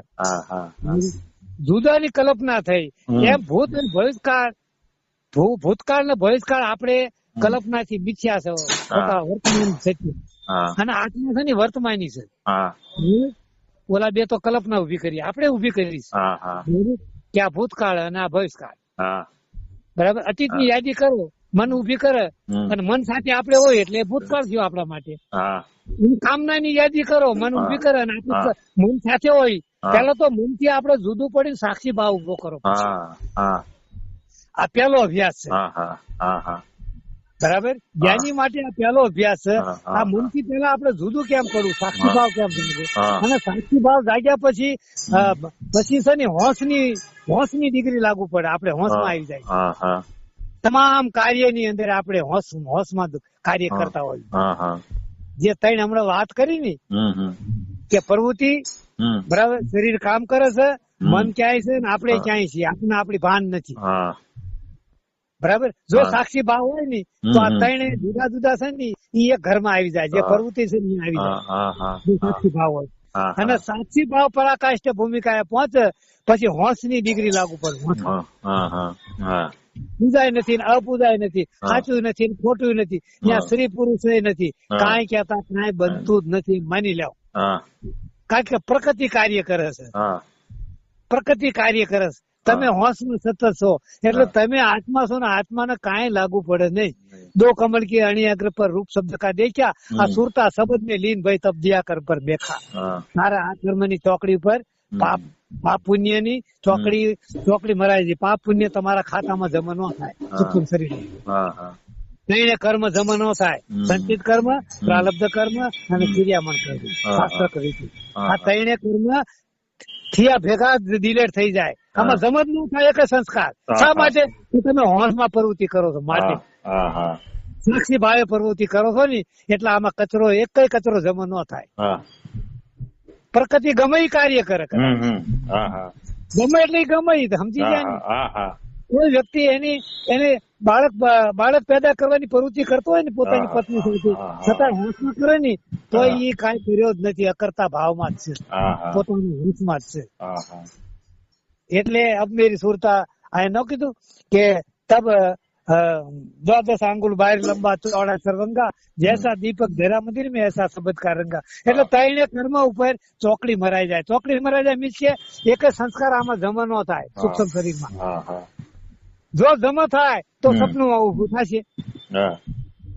જુદાની કલ્પના થઈ એમ ભૂત અને ભવિષ્યકાળ. ભૂતકાળ ને ભવિષ્યકાળ આપણે કલ્પનાથી મિથ્યા છે, વર્તમાન સત્ય. અને આત્મા છે ને વર્તમાની છે. ઓલા બે તો કલ્પના ઉભી કરી, આપણે ઉભી કરી કે આ ભૂતકાળ અને આ ભવિષ્યકાળ. બરાબર. અતીત ની યાદી કરો, મન ઉભી કરે અને મન સાથે આપણે હોય એટલે ભૂતકાળ થયો આપણા માટે. કામના ની યાદી કરો, મન ઉભી કરે અને આપણે મન સાથે હોય. પેલા તો મન થી આપણે જુદું પડીને સાક્ષી ભાવ ઉભો કરો. આ પેલો અભ્યાસ છે. બરાબર. જ્ઞાની માટે આ પેલો અભ્યાસ છે. આ મન થી પેલા આપણે જુદું કેમ કરવું, સાક્ષી ભાવ કેમ કરવું, અને સાક્ષી ભાવ જાગ્યા પછી છે ને હોશ ની ડિગ્રી લાગુ પડે. આપણે હોશ માં આવી જાય. તમામ કાર્યની અંદર આપણે હોશમાં કાર્ય કરતા હોય. જે ત્રણ હમણાં વાત કરી ને કે પ્રવૃત્તિ, બરાબર, શરીર કામ કરે છે, મન ક્યાંય છે ને આપણે ક્યાંય છીએ, આપણને આપણી ભાન નથી. બરાબર. જો સાક્ષી ભાવ હોય ને તો આ ત્રણે જુદા જુદા છે ને એ એક ઘરમાં આવી જાય. જે પ્રવૃત્તિ છે ને આવી જાય સાક્ષી ભાવ હોય. અને સાક્ષી ભાવ પરાકાષ્ઠ ભૂમિકાએ પહોંચે પછી હોશ ની ડિગ્રી લાગુ પડે. પૂજાય નથી, અપૂજાય નથી, સાચું નથી, ખોટું નથી, ત્યાં સ્ત્રી પુરુષ નથી, કાંઈ કહેતા કાંઈ બનતું જ નથી, માની લેવ. કારણ કે પ્રકૃતિ કાર્ય કરે છે. પ્રકૃતિ કાર્ય કરે છે. તમે હોશમાં સતત છો એટલે તમે આત્મા છો ને આત્માને કાંઈ લાગુ પડે નહીં. દો કમલ की अणी अग्र पर रूप शब्द का देखा, આ સુરતા શબ્દ ને લીન ભાઈ તબ દિયા કર પર બેઠા. તારા આ કર્મ ની ચોકડી ઉપર પાપ પુણ્ય ની ચોકડી મરાય છે. પાપ પુણ્ય તમારા ખાતામાં જમા ન થાય સૂક્ષ્મ શરીર. ત્રણે કર્મ જમા ન થાય. સંચિત કર્મ, પ્રારબ્ધ કર્મ અને ક્રિયામણ કર્મ. શાસ્ત્ર રીતે આ ત્રણે કર્મ થયા ભેગા ડિલેટ થઈ જાય. આમાં જમા જ ન થાય એક સંસ્કાર. શા માટે? તમે હોંશમાં પ્રવૃત્તિ કરો છો માટે. સાક્ષી ભાવે પ્રવૃત્તિ કરો છો ને એટલે આમાં કચરો એક કઈ કચરો જમા ન થાય. પ્રકૃતિ ગમે એ કાર્ય કરે, ગમે એટલે ગમે સમજી જાય. કોઈ વ્યક્તિ એને બાળક પેદા કરવાની પ્રવૃત્તિ કરતો હોય ને પોતાની પત્ની સાથે, છતાં હોંશમાં કરે ને તો એ કઈ કર્યો જ નથી. અકર્તા ભાવમાં જ છે, પોતાની હોંશમાં જ છે. એટલે અબ મેરી સુરતા આ ન કીધું કે તબ 12 આંગુલ બાર લંબા ચોડા સરવંગા જૈસા દીપક ધરા મંદિર में ऐसा शब्द का रंगा. એટલે ત્રણે કર્મ ઉપર ચોકડી મરાઈ જાય. ચોકડી મરાઈ જાય મીન્સ કે એક સંસ્કાર આમાં જમા ન થાય સૂક્ષ્મ શરીરમાં. જો જમા થાય તો સપનું ઉભું થશે.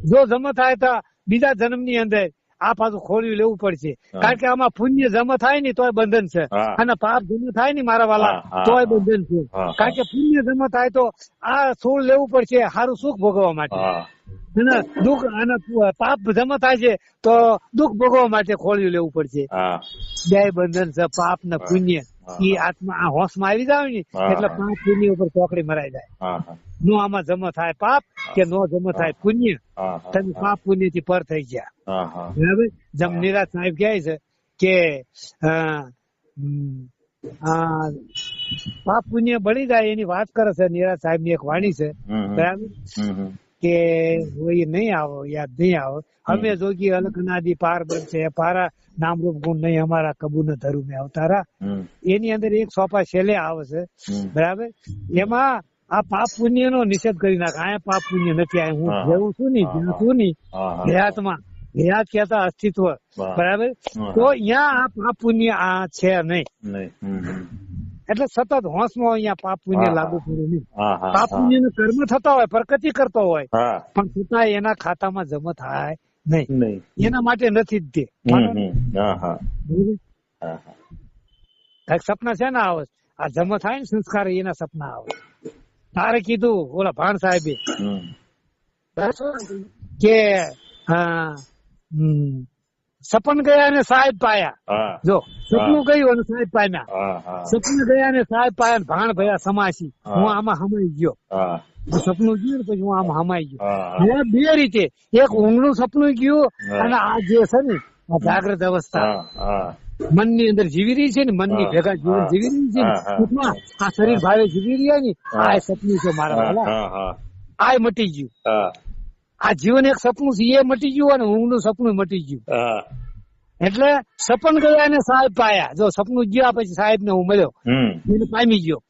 જો જમા થાય તો બીજા જન્મની અંદર આ પાછું ખોલ્યું લેવું પડશે. કારણ કે આમાં પુણ્ય જમા થાય ને તોય બંધન છે, અને પાપ જમા થાય ને મારા વાલા તોય બંધન છે. કારણ કે પુણ્ય જમા થાય તો આ સોળ લેવું પડશે સારું સુખ ભોગવવા માટે, અને દુઃખ અને પાપ જમા થાય છે તો દુઃખ ભોગવવા માટે ખોલ્યું લેવું પડશે. બે બંધન છે પાપ ને પુણ્ય. એ આત્મા આ હોશમાં આવી જાય ને એટલે પાપ પુણ્ય ઉપર ચોકડી મરાઈ જાય. નો આમાં જમા થાય પાપ કે નો જમા થાય પુણ્ય, તમે પાપ પુણ્ય થી પર થઈ ગયા. બરાબર. જેમ નિરાજ સાહેબ કહે છે કે પાપ પુણ્ય બળી જાય એની વાત કરે છે. નિરાજ સાહેબ ની એક વાણી છે, બરાબર, કે એ નહીં આવો, યાદ નહીં આવો. અમે જોગી અલગ નાદી પાર બનશે પારા, નામ રૂપ ગુણ નહીં અમારા કબૂ ન ધરું મેં અવતારા. એની અંદર એક સોપા છેલ્લે આવે છે, બરાબર. એમાં આ પાપ પુણ્ય નો નિષેધ કરી નાખે. આ પાપ પુણ્ય નથી. આ હું જેવું છું ને જ્યાં છું ને દેહાતમાં, દેહાત કહેતા અસ્તિત્વ, બરાબર. તો અહીંયા આ પાપ પુણ્ય આ છે નહીં. એટલે સતત હોંશમાં અહીંયા પાપ પુણ્ય લાગુ પડે નહીં. પાપ પુણ્ય નો કર્મ થતા હોય, પ્રકૃતિ કરતો હોય, પણ છતાં એના ખાતામાં જમા થાય નહીં. એના માટે નથી જ તે. સપના છે ને આવે આ જમા થાય ને સંસ્કાર, એના સપના આવે. તારે કીધું ઓલા ભાણ સાહેબે કે સપન ગયા અને સાહેબ પાયા. જો સપનું ગયું અને સાહેબ પામ્યા. સપન ગયા અને સાહેબ પાયા, ભાણ ભયા સમાસી. હું આમાં હમાઈ ગયો. સપનું ગયું ને પછી હું આમાં હમાઈ ગયો. હવે બે રીતે, એક ઊંઘનું સપનું ગયું અને આ જે છે ને આ જાગ્રત અવસ્થા મનની અંદર જીવી રહી છે ને, મનની ભેગા જીવન જીવી રહી છે ને, આ શરીર ભાવે જીવી રહ્યા ને આ સપનું છે મારા. આ મટી ગયું. આ જીવન એક સપનું છે એ મટી ગયું અને ઊંઘનું સપનું મટી ગયું. એટલે સપન ગયા ને સાહેબ પાયા. જો સપનું ગયા પછી સાહેબ ને હું મળ્યો, એને પામી ગયો.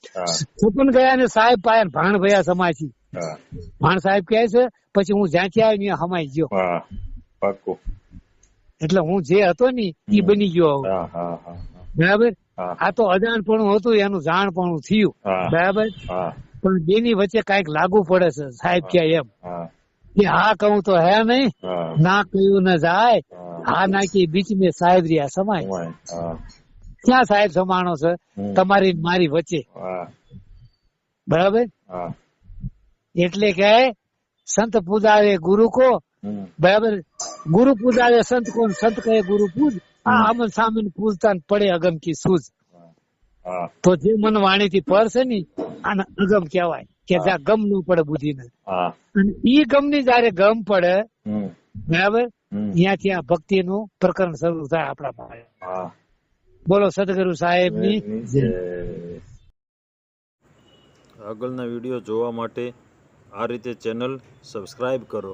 સપન ગયા ને સાહેબ પાયા ને ભાણ ભયા સમાસી. ભાણ સાહેબ કહે છે પછી હું જ્યાંથી આવ્યો ત્યાં હમાઈ ગયો. એટલે હું જે હતો ને એ બની ગયો. બરાબર. આ તો અજાણપણું હતું, એનું જાણપણું થયું. બરાબર. પણ બેની વચ્ચે કઈક લાગુ પડે છે. સાહેબ કે એમ કે હા કહું તો હે નહીં, ના કહ્યું ન જાય. હા ના કે બીચ મેં સાહેબ રહ્યા સમાય. ક્યાં સાહેબ સમાણો છે? તમારી મારી વચ્ચે. બરાબર. એટલે કે સંત પૂજાવે ગુરુ કો, બરાબર. ગુરુ પૂજાવે સંત કો, સંત કહે ગુરુ પૂજ. આ આમન સામન પૂજતા પડે અગમ કી સૂઝ. તો જે મન વાણી થી પર છે ને આને અગમ કહેવાય, કે જ્યાં ગમ ન પડે બુદ્ધિ ને. અને ઈ ગમ ની જયારે ગમ પડે, બરાબર, ત્યાંથી આ ભક્તિ નું પ્રકરણ શરૂ થાય આપણા પાસે. બોલો સદગુરુ સાહેબ ની જય. આગળના વિડીયો જોવા માટે આ રીતે ચેનલ સબસ્ક્રાઇબ કરો.